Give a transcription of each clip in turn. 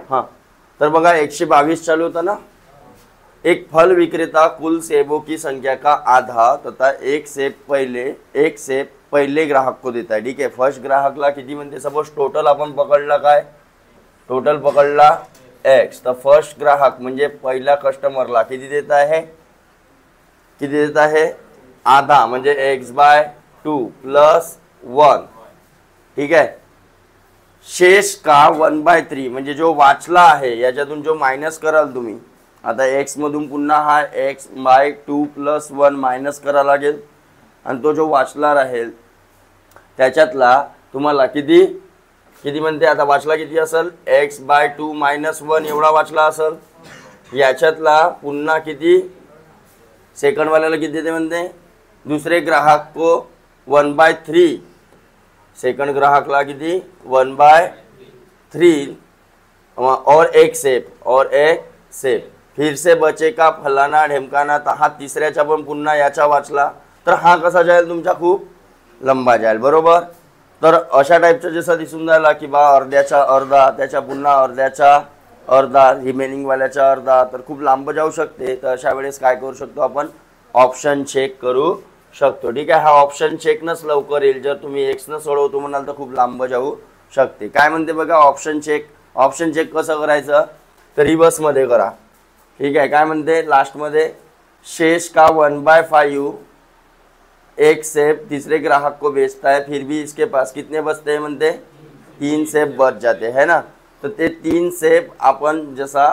हाँ, तर बघा 122 चालू होता ना। एक फल विक्रेता कुल सेबों की संख्या का आधा तथा एक सेब पहिले ग्राहक को देता है। ठीक आहे, फर्स्ट ग्राहकला किती म्हणते, सपोज टोटल आपण पकडला काय, टोटल पकडला एक्स, तर फर्स्ट ग्राहक म्हणजे पहिला कस्टमरला किती देत आहे, किती देत आहे, आधा, म्हणजे x/2 + 1। ठीक आहे, शेष का 1/3 म्हणजे जो वाचला आहे याच्यातून जो मायनस कराल तुम्ही, आता x मधून पुन्हा हा x/2 + 1 मायनस करा लागेल आणि तो जो वाचला राहील त्याच्यातला तुम्हाला किती किती म्हणते, आता वाचला किती असेल, x/2 - 1 एवढा वाचला असेल, याच्यातला पुन्हा किती, सेकंड वाल्याला किती देते म्हणते, दुसरे ग्राहक को 1/3, सेकंड ग्राहकला किती 1/3 और एक सेब, फिर से बचे का फलाना ढेमकाना, तर हा तिसऱ्याचा पण पुन्हा याचा वाचला, तर हा कसा जाईल तुमचा, खूप लंबा जाईल, बरोबर। तर अशा टाईपचं जसं दिसून राहिला की बा अर्ध्याचा अर्धा, त्याच्या पुन्हा अर्ध्याचा अर्धा, रिमेनिंग वाल्याचा अर्धा, तर खूप लांब जाऊ शकते। तर अशा वेळेस काय करू शकतो आपण, ऑप्शन चेक करू शकतो। ठीक आहे, हा ऑप्शन चेकनच लवकर येईल, जर तुम्ही एक्स न सोडवतो म्हणाल तर खूप लांब जाऊ शकते। काय म्हणते बघा ऑप्शन चेक, ऑप्शन चेक कसं करायचं, तर रिवर्स मध्ये करा। ठीक आहे, काय म्हणते लास्टमध्ये, शेष का 1/5 एक सेब तीसरे ग्राहक को बेचता है, फिर भी इसके पास कितने बचते हैं म्हणते, 3 सेब बच जाते है ना। तर ते 3 सेब आपण जसा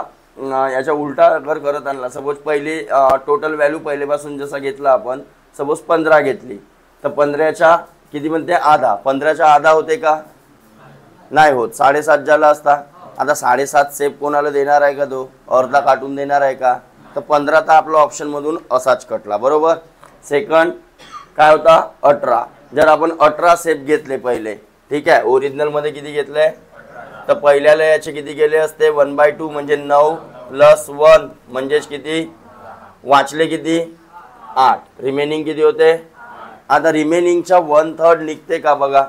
याचा उलटा अगर करत आणला, सपोज पहिले टोटल व्हॅल्यू पहिलेपासून जसा घेतला आपण, सपोज 15 घेतली, तर 15च्या किती म्हणते, आधा, 15च्या आधा होते का, नाही होत, 7.5 झाला असता। आता 7.5 सेब कोणाला देणार आहे का, तो अर्धा काटून देणार आहे का, तर 15 तर आपला ऑप्शन मधून असाच कटला, बरोबर। सेकंड काय होता 18, जर आपण 18 सेब घेतले पहिले, ठीक आहे, ओरिजिनल मध्ये किती घेतले, तर पहिल्याला याचे किती गेले असते, 1/2 म्हणजे 9 + 1 म्हणजेच किती, वाचले किती 8, रिमेनिंग किती होते, आता रिमेनिंगच्या 1/3 निघते का बघा,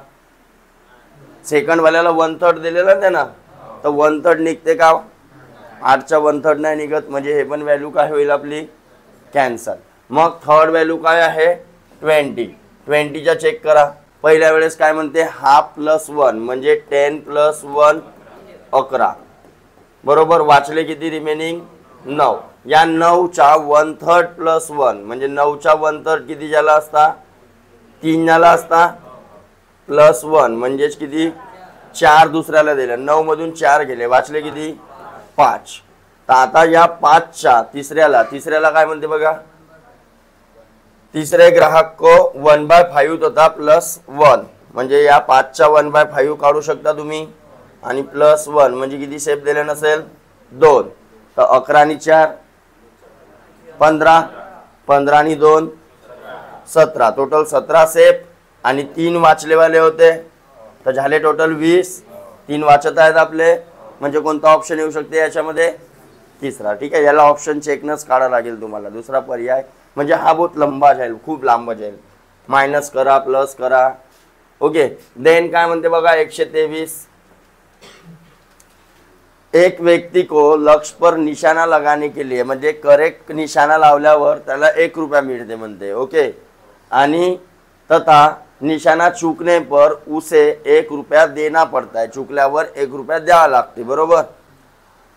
सेकंड वाल्याला 1/3 दिलेलं आहे ना, तर 1/3 निघते का, 8च्या 1/3 नाही निघत, म्हणजे हे पण व्हॅल्यू काय होईल आपली, कॅन्सल। मग थर्ड व्हॅल्यू काय आहे, 20च्या चेक करा, पहिल्या वेळेस काय म्हणते, हाफ + 1 म्हणजे 10 + 1 11, बरोबर, वाचले किती, रिमेनिंग 9, या 9च्या 1/3 + 1 म्हणजे 9च्या 1/3 किती झाला असता, 3 झाला असता, +1 म्हणजेच किती, 4 दुसऱ्याला दिले, 9 मधून 4 गेले, वाचले किती 5। तर आता या 5च्या तिसऱ्याला काय म्हणते बघा, तीसरे ग्राहक को 1/5 तथा +1 म्हणजे या 5च्या 1/5 काढू शकता तुम्ही, आणि +1 म्हणजे किती सेब दिले नसेल, 2, तर 11 आणि 4 15, 15 आणि 2 17, टोटल 17 सेब आणि 3 वाचलेवाले होते, तर झाले टोटल 20, 3 वाचत आहेत आपले, म्हणजे कोणता ऑप्शन येऊ शकते याच्यामध्ये, तिसरा। ठीक आहे, याला ऑप्शन चेकनच काढा लागेल तुम्हाला, दुसरा पर्याय म्हणजे हा बहुत लंबा जाईल, खूप लांब जाईल, मायनस करा प्लस करा। ओके, देन काय म्हणते बघा 123, एक व्यक्ति को लक्ष्य पर निशाना लगाने के लिए म्हणजे करेक्ट निशाना लावल्यावर त्याला 1 रुपया मिळते म्हणते, ओके, आणि तथा निशाना चूकने पर उसे 1 रुपया देना पड़ता है, चुकल्यावर 1 रुपया द्यावा लागते, बरोबर।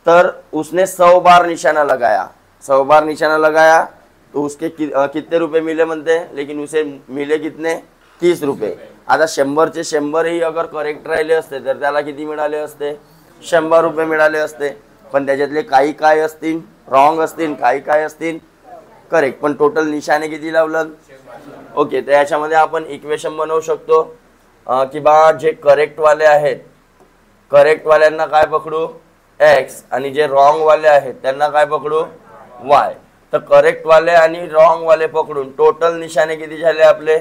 तर उसने 100 बार निशाना लगाया, 100 बार निशाना लगाया तो उसके कितने रुपए मिले म्हणते, लेकिन उसे मिले कितने, 30 रुपये। आता 100चे 100 ही अगर करेक्ट राहिले असते तर त्याला किती मिळाले असते, 100 रुपये मिळाले असते, पण त्याच्यातले काही काय असतील रॉंग असतील, काही काय असतील करेक्ट, पण टोटल निशाने किती लावलं, ओके। तर याच्यामध्ये आपण इक्वेशन बनवू शकतो की बा जे करेक्ट वाले आहेत, करेक्ट वाल्यांना काय पकडू x, आणि जे रॉंग वाले आहेत त्यांना काय पकडू y। तर करेक्ट वाले आणि रॉंग वाले पकडून टोटल निशाने किती झाले आपले,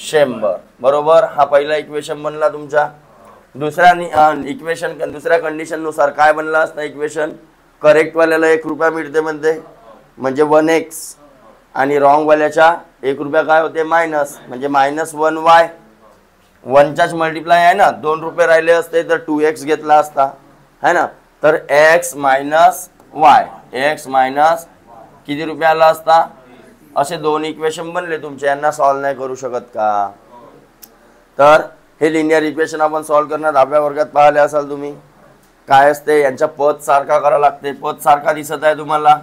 100, बरोबर। हा पहिला इक्वेशन बनला तुमचा। दुसरा इक्वेशन, दुसऱ्या कंडिशन नुसार काय बनला असता इक्वेशन, करेक्ट वाल्याला 1 रुपया मिळते म्हणते, म्हणजे 1x, आणि रॉंग वाल्याचा 1 रुपया काय होते, मायनस, म्हणजे -1y, 1चाच मल्टिप्लाय आहे ना, 2 रुपये राहिले असते तर 2x घेतला असता है ना, तर x minus Y, x minus किती रुपयाला असता, असे दोन इक्वेशन बनले तुमचे. यांना सॉल्व नाही करू शकत का? तर हे लिनियर इक्वेशन आपण सॉल्व करणार 10व्या वर्गात पाहिले असाल तुम्ही. काय असते, यांच्या पद सारखा करावं लागते. पद सारखा दिसत आहे तुम्हाला,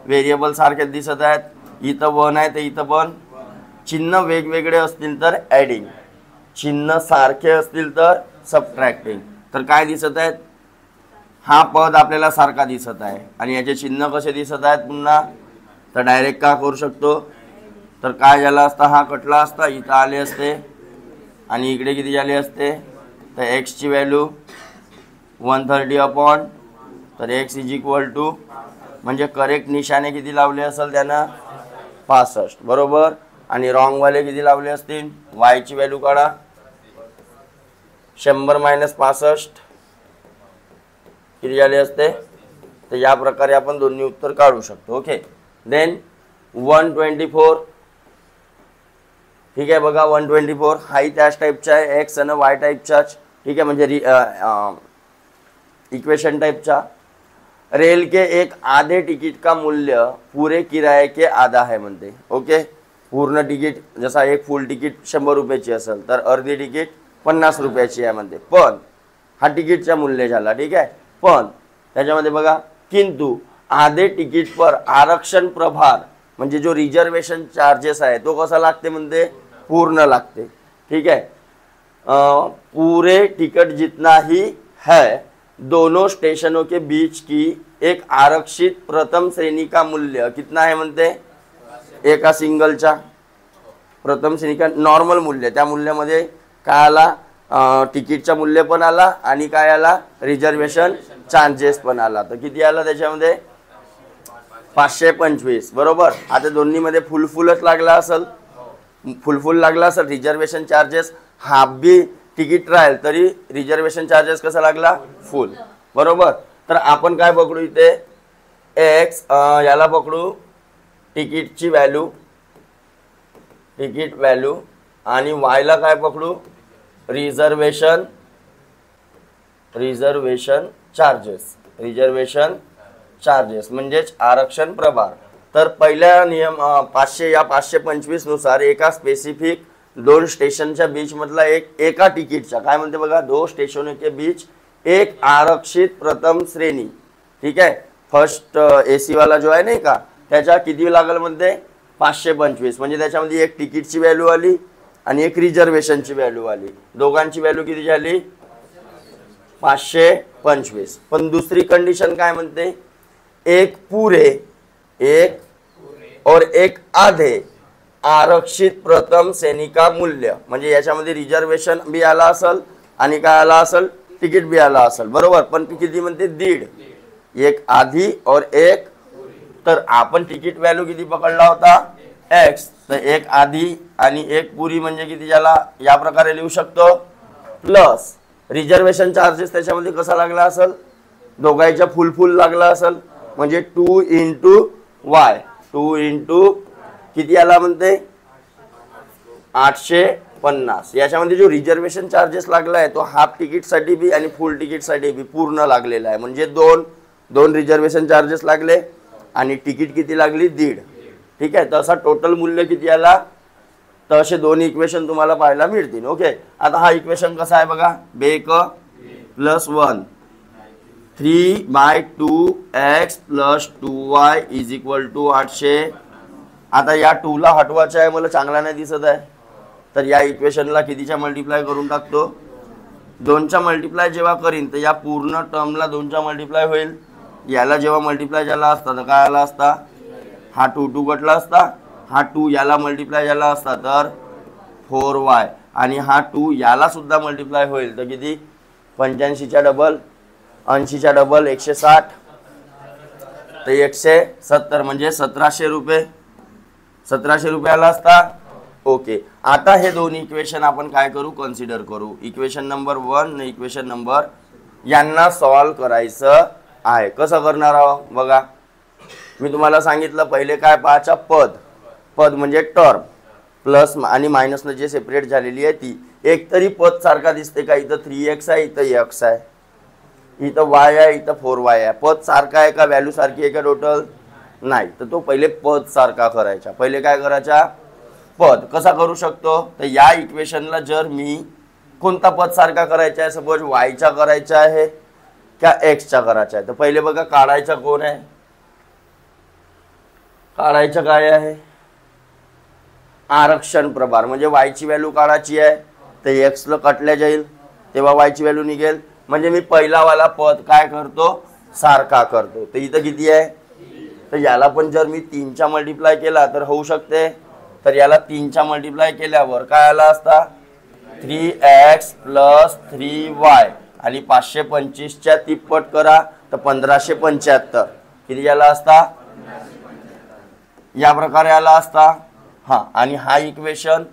व्हेरिएबल सारखे दिसत आहेत. इथं 1 आहे तर इथं पण. चिन्ह वेगवेगळे असतील तर ॲडिंग, चिन्ह सारखे असतील तर सबट्रॅक्टिंग. तर काय दिसत आहेत, हा पद आपल्याला सारखा दिसत आहे आणि याचे चिन्ह कसे दिसत आहेत पुन्हा. तर डायरेक्ट का करू शकतो, तर काय झाला असता, हा कटला असता, इथं आले असते आणि इकडे किती झाले असते, तर एक्सची व्हॅल्यू 130 अपॉन, तर एक्स इज इक्वल टू, म्हणजे करेक्ट निशाने किती लावले असेल त्यानं 65 बरोबर. आणि रॉंगवाले किती लावले असतील, वायची व्हॅल्यू काढा, 100 मायनस 65 किती झाले असते. तर या प्रकारे आपण दोन्ही उत्तर काढू शकतो. ओके. देन 124, ठीक आहे बघा. 124 हाही त्याच टाईपचा आहे, एक्स आणि वाय टाईपचाच. ठीक आहे, म्हणजे इक्वेशन टाइपचा. रेल के एक आधे टिकट का मूल्य पूरे किराए के आधा है म्हणते. ओके. पूर्ण तिकीट जसा एक फुल तिकीट 100 रुपयाची असेल तर अर्धी तिकीट 50 रुपयाची आहे म्हणते. पण हा तिकीटचा मूल्य झाला. ठीक आहे. पण त्याच्यामध्ये बघा, किंतु आधे तिकीट पर आरक्षण प्रभार म्हणजे जो रिजर्वेशन चार्जेस आहे तो कसा लागते म्हणते, पूर्ण लागते. ठीक है. पूरे टिकट जितना ही है, दोनों स्टेशनों के बीच की एक आरक्षित प्रथम श्रेणी का मूल्य कितना है म्हणते, एका सिंगलचा प्रथम श्रेणी का नॉर्मल मूल्य, त्या मूल्यामध्ये काय आला, तिकीटचा मूल्य पण आला आणि काय आला, रिजर्वेशन चार्जेस पण आला. तर किती आला त्याच्यामध्ये, 525 बरोबर. आता दोन्हीमध्ये फुलफुलच लागला असेल, फुलफुल लागला असेल. रिजर्वेशन चार्जेस हाफ बी तिकीट राहील तरी रिजर्वेशन चार्जेस कसा लागला, फुल बरोबर. तर आपण काय पकडू इथे, एक्स याला पकडू तिकीटची व्हॅल्यू, तिकीट व्हॅल्यू, आणि वायला काय पकडू, रिजर्वेशन चार्जेस, रिजर्वेशन चार्जेस म्हणजेच आरक्षण प्रभार. तर पहिल्या नियम 500 या 525 नुसार एका स्पेसिफिक दोन स्टेशनच्या बीच मधला एका तिकीटचा काय म्हणते बघा, दो स्टेशनों के बीच एक आरक्षित प्रथम श्रेणी. ठीक आहे. फर्स्ट एसी वाला जो आहे नाही का, त्याच्या किती लागल म्हणते, 525. म्हणजे त्याच्यामध्ये एक तिकीटची व्हॅल्यू आली आणि एक रिजर्वेशनची व्हॅल्यू आली. दोघांची व्हॅल्यू किती झाली, 525. पण दुसरी कंडिशन काय म्हणते, एक पूरे, एक और एक आधे आरक्षित प्रथम श्रेणी का मूल्य. म्हणजे याच्यामध्ये रिजर्वेशन बी आला असेल आणि काय आला असेल, तिकीट बी आला असेल बरोबर. पण किती म्हणते, 1.5, एक आधी और एक. तर आपण तिकीट व्हॅल्यू किती पकडला होता, एक्स. तर एक आधी आणि एक पुरी म्हणजे किती झाला, या प्रकारे लिहू शकतो. प्लस रिजर्वेशन चार्जेस त्याच्यामध्ये कसा लागला असेल, दोघांच्या फुल लागला असेल. म्हणजे 2 इंटू वाय, 2 इंटू किती आला म्हणते, 850. याच्यामध्ये जो रिजर्वेशन चार्जेस लागला आहे तो हाफ तिकीट साठी बी आणि फुल तिकीट साठी बी पूर्ण लागलेला आहे. म्हणजे दोन रिजर्वेशन चार्जेस लागले आणि तिकीट किती लागली, 1.5. ठीक आहे. तर असा टोटल मूल्य किती आला, तर असे दोन इक्वेशन तुम्हाला पाहायला मिळतील. ओके. आता हा इक्वेशन कसा आहे बघा, बेक plus 1 3/2x plus 2y is equal to 800. आता या 2 ला हटवायचं आहे, मला चांगला नाही दिसत आहे. तर या इक्वेशनला कितीच्या मल्टिप्लाय करून टाकतो, 2च्या मल्टिप्लाय जेव्हा करीन तर या पूर्ण टर्मला 2च्या मल्टिप्लाय होईल. याला जेव्हा मल्टिप्लाय झाला असता तर काय आला असता, हा 2 कटला असता, हा 2 याला मल्टिप्लाय झाला असता तर 4y, आणि हा 2 याला सुद्धा मल्टिप्लाय होईल तर किती, 85च्या डबल, 80च्या डबल 160, तर 170 म्हणजे 1700 रुपये, 1700 रुपयाला असता. ओके. आता हे दोन इक्वेशन आपण काय करू, कन्सिडर करू. इक्वेशन नंबर 1 आणि इक्वेशन नंबर, यांना सॉल्व करायचं आहे. कसं करणार आहोत बघा, मी तुम्हाला सांगितलं पहिले काय पाहायचं, पद म्हणजे टर्म, प्लस आणि मायनसनं जे सेपरेट झालेली आहे ती. एक तरी पद सारखा दिसते का, इथं 3x आहे, इथं x आहे. इथं वाय आहे, इथं 4y आहे. पद सारखा आहे का, व्हॅल्यू सारखी आहे का टोटल, नाही. तर तो पहिले पद सारखा करायचा. पहिले काय करायचा, पद कसा करू शकतो, तर या इक्वेशनला जर मी कोणता पद सारखा करायचा आहे, सपोज वायचा करायचा आहे का एक्सचा करायचा आहे, तर पहिले बघा काढायचा कोण आहे, काढायचं काय आहे, आरक्षण प्रभार. म्हणजे वायची व्हॅल्यू काढायची आहे तर एक्सला कटल्या जाईल तेव्हा वायची व्हॅल्यू निघेल. म्हणजे मी पहिला वाला पद काय करतो, सारखा करतो. तर इथं किती आहे, तर याला पण जर मी 3चा मल्टिप्लाय केला तर होऊ शकते. तर याला 3चा मल्टिप्लाय केल्यावर काय आला असता, 3x + 3y आणि 525च्या तिप्पट करा तर 1575 किती आला असता, या प्रकारे आला असता. हा, आणि हा इक्वेशन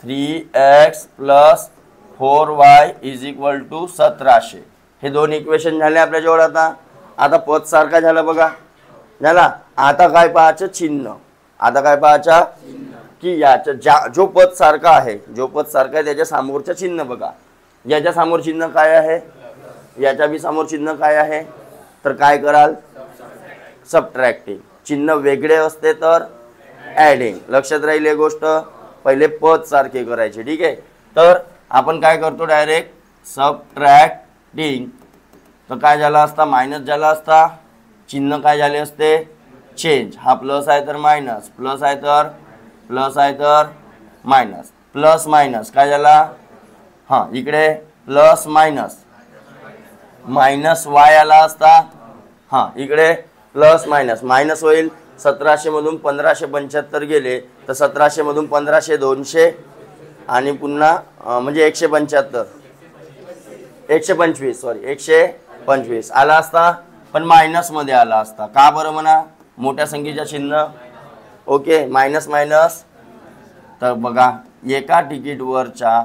3x + 4y = 1700. हे दोन इक्वेशन झाले आपल्याजवळ. आता पद सारखा झाला बघा, झाला. आता काय पाहायचं, चिन्ह. आता काय पाहायचं की याच्या जो पद सारखा आहे, जो पद सारखा आहे त्याच्या समोरचं चिन्ह बघा. याच्या समोर चिन्ह काय आहे, याच्या बी समोर चिन्ह काय आहे, तर काय कराल, सबट्रॅक्टिंग. चिन्ह वेगळे असते तर ॲडिंग. लक्षात राहील ही गोष्ट. पहिले पद सारखे करायचे, ठीक आहे. तर आपण काय करतो, डायरेक्ट सबट्रॅक्टिंग. तर काय झाला असता, मायनस झाला असता. चिन्ह काय झाले असते, चेंज. हा प्लस आहे तर मायनस, प्लस आहे तर प्लस आहे तर मायनस, प्लस मायनस काय झाला, हां इकडे प्लस मायनस मायनस वाय आला असता. हां इकडे प्लस मायनस मायनस होईल. 1700 मधून 1575 गेले तर 1700 मधून 1500 200 आणि पुन्हा म्हणजे 175 125 सॉरी 125 आला असता, पण मायनस मध्ये आला असता. का बरं म्हणा, मोठ्या संख्येच्या चिन्ह. Okay, minus minus. तर बघा एका तिकीटवरच्या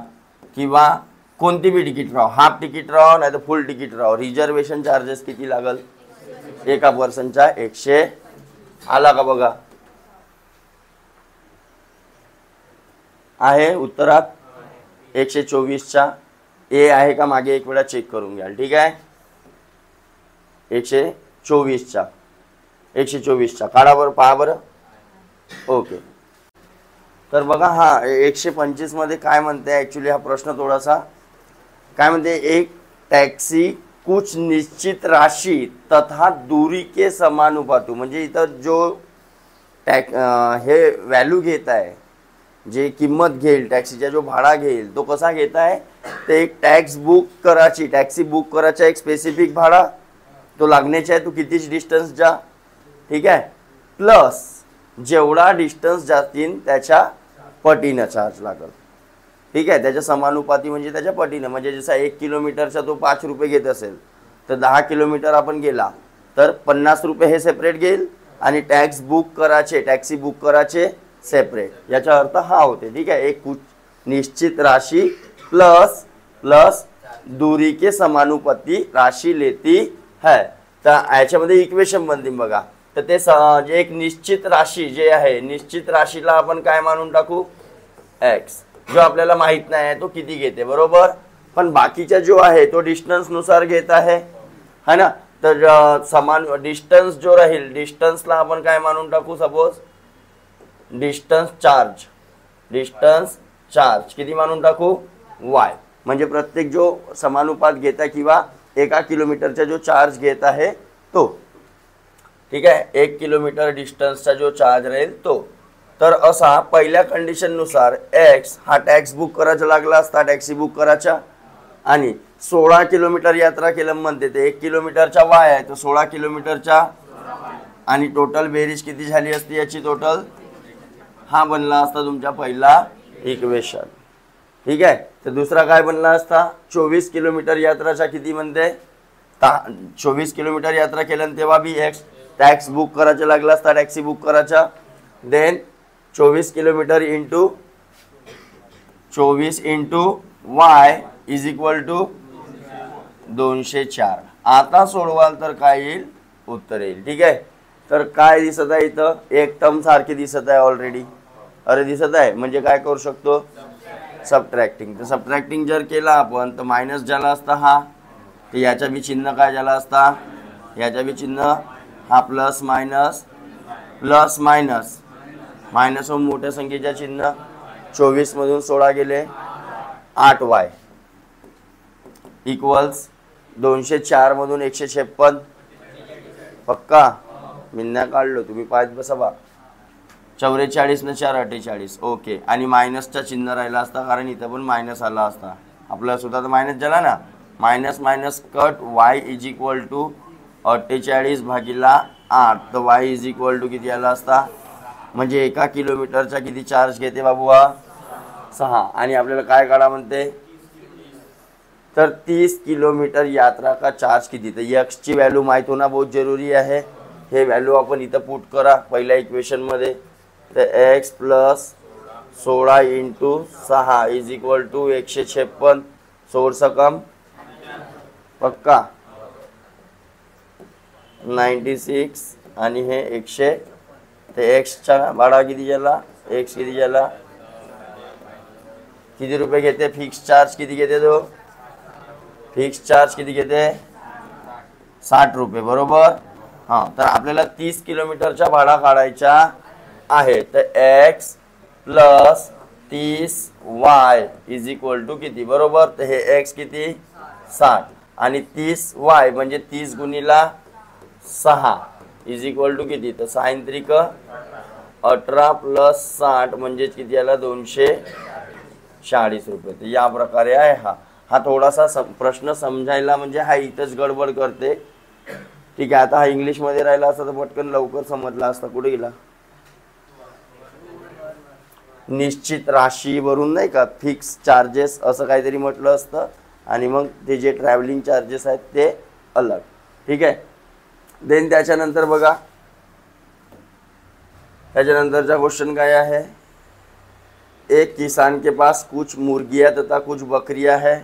किंवा कोणती बी तिकीट राहो, हाफ तिकीट राहो नाही तर फुल तिकीट राहो, रिझर्वेशन चार्जेस किती लागल, एका पर्सनचा 100 आला का बघा. आहे उत्तरात 124चा ए आहे का, मागे एक वेळा चेक करून घ्याल. ठीक आहे, 124चा काढा बरं, पहा बरं. ओके, तर बघा हा 125 मध्ये काय म्हणते ॲक्च्युली, हा प्रश्न थोडासा काय म्हणते, एक टॅक्सी कुछ निश्चित राशि तथा दूरी के समानुपातू. म्हणजे इथं जो हे व्हॅल्यू घेत आहे, जे किंमत घेईल टॅक्सीचा, जो भाडा घेईल तो कसा घेत आहे, ते एक टॅक्सी बुक करायचा एक स्पेसिफिक भाडा तो लागण्याचा आहे, तो कितीच डिस्टन्स जा. ठीक आहे, प्लस जेवढा डिस्टन्स जातील त्याच्या पटीनं चार्ज लागल. ठीक आहे, त्याच्या समानुपाती म्हणजे त्याच्या पटीनं. म्हणजे जसा 1 किलोमीटरचा तो 5 रुपये घेत असेल तर 10 किलोमीटर आपण गेला तर 50 रुपये हे सेपरेट घेईल आणि टॅक्सी बुक करायचे सेपरेट. याचा अर्थ हा होते. ठीक आहे, एक निश्चित राशि प्लस दूरी के समानुपाती राशि लेती है. तर याच्यामध्ये इक्वेशन बनते बघा. तर ते एक निश्चित राशि जे आहे, निश्चित राशीला आपण काय मानून टाकू, एक्स. जो आपल्याला माहित नाही आहे तो किती घेते, बरोबर. पण बाकीचा जो आहे तो डिस्टन्स नुसार घेत आहे, है ना. तर समान डिस्टन्स जो राहील, डिस्टन्सला आपण काय मानून टाकू, सपोज डिस्टन्स चार्ज किती मानून टाकू, वाय. म्हणजे प्रत्येक जो समानुपात घेत आहे किंवा 1 किलोमीटरचा जो चार्ज घेत आहे तो. ठीक आहे, 1 किलोमीटर डिस्टन्सचा जो चार्ज राहील तो. तर असा पहिल्या कंडिशननुसार एक्स हा टॅक्स बुक करायचा लागला असता, टॅक्सी बुक करायचा, आणि 16 किलोमीटर यात्रा केलं म्हणते ते 1 किलोमीटरचा वाय आहे, तर 16 किलोमीटरचा, आणि टोटल बेरीज किती झाली असती याची टोटल. हा बनला असता तुमचा पहिला इक्वेशन. ठीक आहे, तर दुसरा काय बनला असता, 24 किलोमीटर यात्राचा किती म्हणते, 24 किलोमीटर यात्रा केलं तेव्हा बी एक्स टॅक्स बुक करायचा लागला असता, टॅक्सी बुक करायचा. Then 24 kilometre into 24 into y = 204. आता सोडवाल तर काय येईल, उत्तर येईल. ठीक आहे, तर काय दिसत आहे इथं, एक टर्म सारखी दिसत आहे ऑलरेडी. अरे दिसत आहे, म्हणजे काय करू शकतो, सबट्रॅक्टिंग. तर सबट्रॅक्टिंग जर केला आपण तर मायनस झाला असता हा, तर याच्या बी चिन्ह काय झाला असता, याच्या बी चिन्ह हा प्लस मायनस मायनस होऊन मोठ्या संख्येच्या चिन्ह 24 मधून 16 गेले 8y इक्वल्स 204 मधून 156 पक्का मिन्ना काढलो तुम्ही पाहत बसा बा 44 न 4 48 ओके आणि मायनसचा चिन्ह राहिला असता कारण इथं पण मायनस आला असता आपला सुद्धा तर मायनस झाला ना minus minus cut y is equal to 48 भागिला 8 तर y इज इक्वल टू किती आला असता म्हणजे 1 किलोमीटरचा किती चार्ज घेते बाबू हा 6 आणि आपल्याला काय काढा म्हणते तर 30 किलोमीटर यात्रा का चार्ज किती तर x ची व्हॅल्यू माहित होणं बहुत जरुरी आहे हे व्हॅल्यू आपण इथं पुट करा पहिल्या इक्वेशन मध्ये तर x plus 16 into 6 is equal to 156 सोर्स कम पक्का 96 आणि हे 100 ते x चा भाडा किती झाला x किती झाला किती रुपये घेते फिक्स चार्ज किती घेते तो फिक्स चार्ज किती घेते 60 रुपये बरोबर हां तर आपल्याला 30 किलोमीटरचा भाडा काढायचा आहे तर x plus 30y is equal to किती बरोबर तर हे x किती 60 आणि 30y म्हणजे 30 गुणिला 6 इज इक्वल टू किती तर 6 त्रिक 18 प्लस 60 म्हणजे किती आला 240 रुपये तर या प्रकारे आहे हा थोडासा प्रश्न समजायला म्हणजे हा इथंच गडबड करते ठीक आहे आता हा इंग्लिश मध्ये राहिला असता तर पटकन लवकर समजला असता कुठे गेला निश्चित राशीवरून नाही का फिक्स चार्जेस असं काहीतरी म्हटलं असतं आणि मग ते जे ट्रॅव्हलिंग चार्जेस आहेत ते अलग ठीक आहे देन त्याच्यानंतर बघा त्याच्यानंतरचा क्वेश्चन काय आहे एक किसान के पास कुछ मुर्गियां तथा कुछ बकरियां है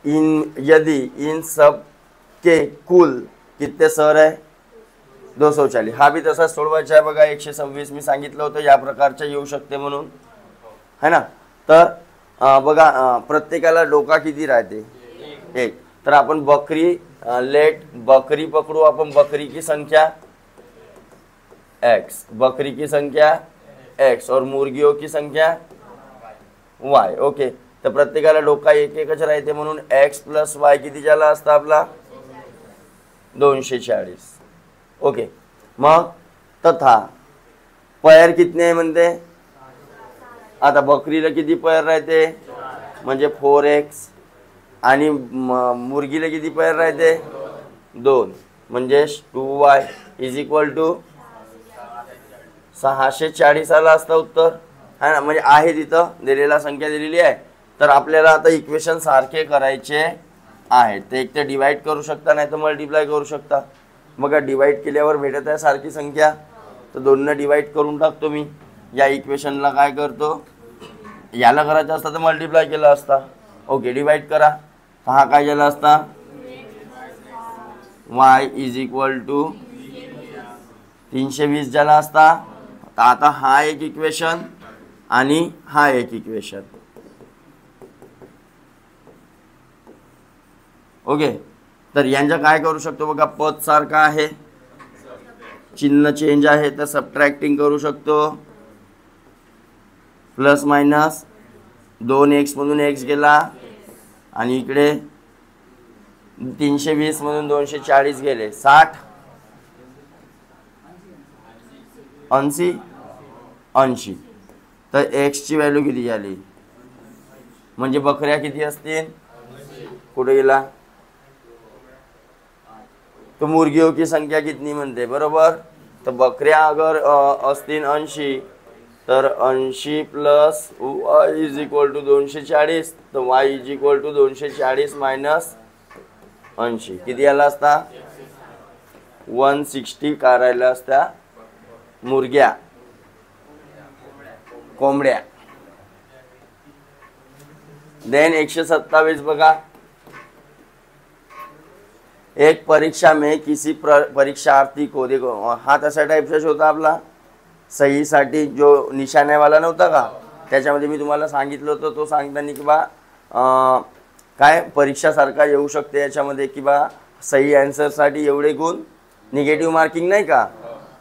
यदि इन सब के कुल कितने सर है 240 हा भी तसाच सोडवायचा आहे बघा 126 मी सांगितलं होतं या प्रकारच्या येऊ शकते म्हणून है ना तर बघा प्रत्येकाला डोका किती राहते एक तर आपण बकरी लेट बकरी पकडू आपण बकरी की संख्या x बकरी की संख्या x और मुर्गियों की संख्या y ओके तर प्रत्येकाला डोका एक एकच राहते म्हणून x प्लस y किती झाला असता आपला 240 ओके मग तथा पैर कितने म्हणते आता बकरीला किती पैर राहते म्हणजे 4x आणि मुर्गीला किती पैर राहते 2 म्हणजे 2y इज इक्वल टू 640 आला असता उत्तर है ना म्हणजे आहे तिथं दिलेला संख्या दिलेली आहे तर आपल्याला आता इक्वेशन सारखे करायचे आहे ते एक ते डिवाइड करू शकता नाही तर मल्टिप्लाय करू शकता मग डिवाइड केल्यावर भेटत आहे सारखी संख्या तर दोननं डिवाइड करून टाकतो मी या इक्वेशनला काय करतो याला करायचं असतं तर मल्टिप्लाय केला असता ओके डिवाइड करा हा काय झाला असता y इज इक्वल टू 320 झाला असता तर आता हा एक इक्वेशन आणि हा एक इक्वेशन ओके तर यांचा काय करू शकतो बघा पद सारखा आहे चिन्ह चेंज आहे तर सबट्रॅक्टिंग करू शकतो प्लस मायनस 2x मधून x गेला आणि इकडे 320 मधून 240 गेले 60 80 तर x ची व्हॅल्यू किती झाली म्हणजे बकऱ्या किती असतील कुठे गेला तो मुर्गियों की संख्या कितनी म्हणते बरोबर तर बकऱ्या अगर असतील 80 तर 80 plus y is equal to 240 तर y is equal to 240 minus 80 किती आला असता 160 काढायला असत्या मुर्ग्या कोंबड्या देन 127 बघा एक परीक्षा में किसी परीक्षार्थी को देखो हा तसा टाइपचाच होता आपला सहीसाठी जो निशाण्यावाला नव्हता का त्याच्यामध्ये मी तुम्हाला सांगितलं होतं तो सांगताना की बा काय परीक्षासारखा येऊ शकते याच्यामध्ये, किंवा सही आन्सरसाठी एवढे गुण निगेटिव्ह मार्किंग नाही का,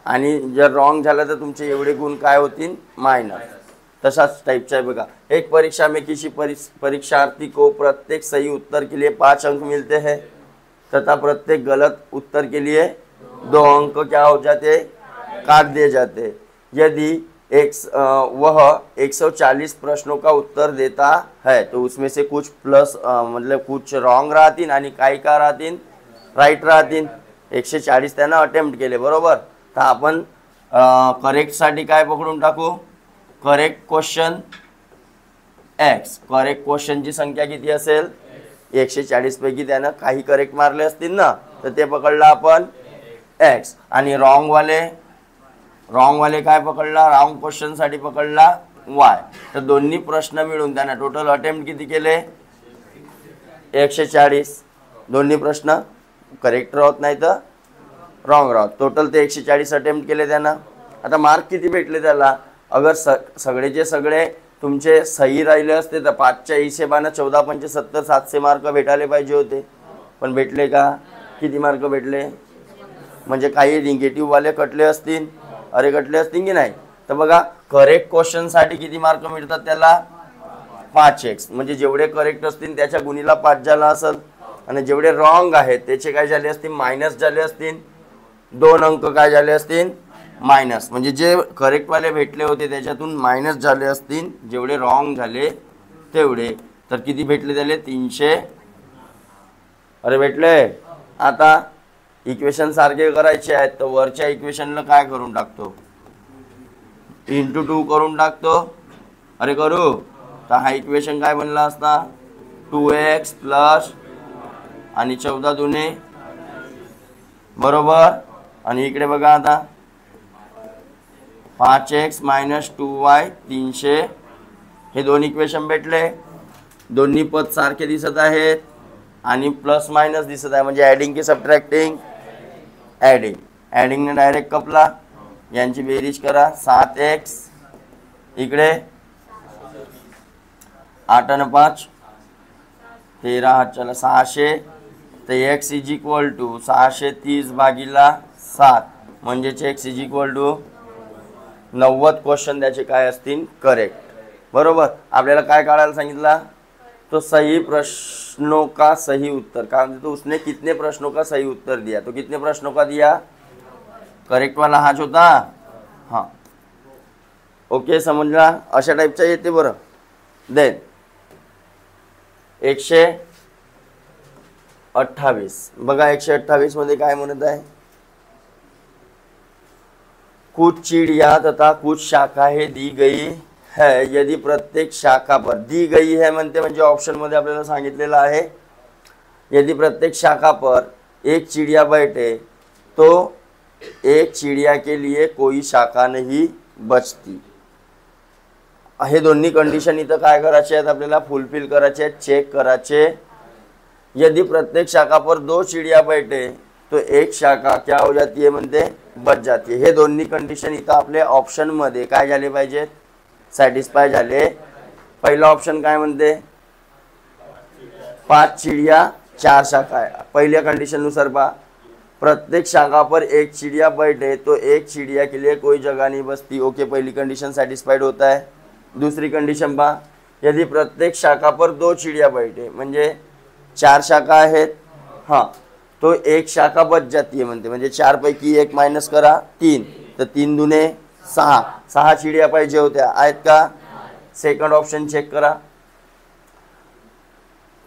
आणि जर रॉंग झालं तर तुमचे एवढे गुण काय होतील, माइनस. तसाच टाइपचा है बघा. एक परीक्षा में किसी परीक्षार्थी को प्रत्येक सही उत्तर के लिए 5 अंक मिलते हैं तथा प्रत्येक गलत उत्तर के लिए 2 अंक क्या हो जाते, काट दिए जाते. यदि वह 140 प्रश्नों का उत्तर देता है तो उसमें से कुछ प्लस मतलब कुछ रॉंग राहतील आणि काही का राहतील, राईट राहतील. 140 त्यानं अटेम्प्ट केले बरोबर. तर आपण करेक्टसाठी काय पकडून टाकू, करेक्ट क्वेश्चन एक्स. करेक्ट क्वेश्चनची संख्या किती असेल, 140 पैकी त्यानं काही करेक्ट मारले असतील ना, तर ते पकडलं आपण एक्स. आणि रॉंग वाले काय पकडला, रॉंग क्वेश्चनसाठी पकडला वाय. तर दोन्ही प्रश्न मिळून त्यानं टोटल अटेम्प्ट किती केले, 140. दोन्ही प्रश्न करेक्ट राहत नाही तर रॉंग राहत. टोटल ते 140 अटेम्प्ट केले त्यानं. आता मार्क किती भेटले त्याला, अगर सगळेचे सगळे तुमचे सही राहिले असते तर 5च्या हिशेबानं 14 पंचे 70 700 मार्क भेटायला पाहिजे होते. पण भेटले का, किती मार्क भेटले, म्हणजे काही निगेटिव्ह वाले कटले असतील, अरे कटले असतील की नाही. तर बघा करेक्ट क्वेश्चनसाठी किती मार्क मिळतात त्याला, 5x. म्हणजे जेवढे करेक्ट असतील त्याच्या गुणीला 5 झाला असेल, आणि जेवढे रॉंग आहेत त्याचे काय झाले असतील, मायनस झाले असतील, 2 अंक काय झाले असतील, मायनस. म्हणजे जे करेक्टवाले भेटले होते त्याच्यातून मायनस झाले असतील, जेवढे रॉंग झाले तेवढे. तर किती भेटले त्याले, 300. अरे भेटले. आता इक्वेशन सारखे करायचे आहेत तर वरच्या इक्वेशनला काय करून टाकतो, इंटू 2 करून टाकतो. अरे करू. तर हा इक्वेशन काय बनला असता, 2x प्लस आणि 14 दुने बरोबर. आणि इकडे बघा आता 5x मायनस 2y 300. हे दोन इक्वेशन भेटले. दोन्ही पद सारखे दिसत आहेत आणि प्लस मायनस दिसत आहे, म्हणजे ॲडिंग की सबट्रॅक्टिंग, ॲडिंगने डायरेक्ट कपला. यांची बेरीज करा, 7x इकडे 8 आणि 5 13 चला 600. तर x इज इक्वल टू 630 भागिला 7, म्हणजेच x is equal to 90 question त्याचे काय असतील, करेक्ट बरोबर. आपल्याला काय काढायला सांगितला, तो सही प्रश्नों का सही उत्तर. काय म्हणते तो, उसने कितने प्रश्नों का सही उत्तर दिया, तो कितने प्रश्नों का दिया, करेक्ट वाला हाच होता. हां ओके समजला. अशा टाईपचा येते बरं. देन 128 बघा. 128 मध्ये काय म्हणत आहे, कुछ चिड़िया तथा कुछ शाखाएं दी गई है. यदि प्रत्येक शाखा पर दी गई है म्हणते, म्हणजे ऑप्शन मध्ये आपल्याला सांगितलेलं आहे, यदि प्रत्येक शाखा पर एक चिड़िया बैठे तो एक चिड़िया के लिए कोई शाखा नहीं बचती. हे दोन्ही कंडिशन इथं काय करायचे आहेत, आपल्याला फुलफिल करायचे आहेत, चेक करायचे. यदि प्रत्येक शाखा पर 2 चिड़िया बैठे तो एक शाखा क्या हो जाती है म्हणते, बच जाती है. हे दोन्ही कंडिशन इथं आपले ऑप्शन मध्ये काय झाले पाहिजेत, सॅटिस्फाय झाले. पहिला ऑप्शन काय म्हणते, 5 चिड़िया 4 शाखा है. पहिल्या कंडिशन नुसार पहा, प्रत्येक शाखा पर एक चिड़िया बैठे तो एक चिड़िया के लिए कोई जगह नहीं बचती. ओके पहली कंडीशन सैटिस्फाइड होता है. दूसरी कंडीशन पहा, यदि प्रत्येक शाखा पर 2 चिड़िया बैठे, म्हणजे 4 शाखा आहेत, हां तो एक शाखा बच जाती है म्हणते, म्हणजे 4 पैकी 1 मायनस करा 3, तर 3 दुने 6. 6 चिड़िया पाहिजे होत्या, आहेत का. सेकंड ऑप्शन चेक करा,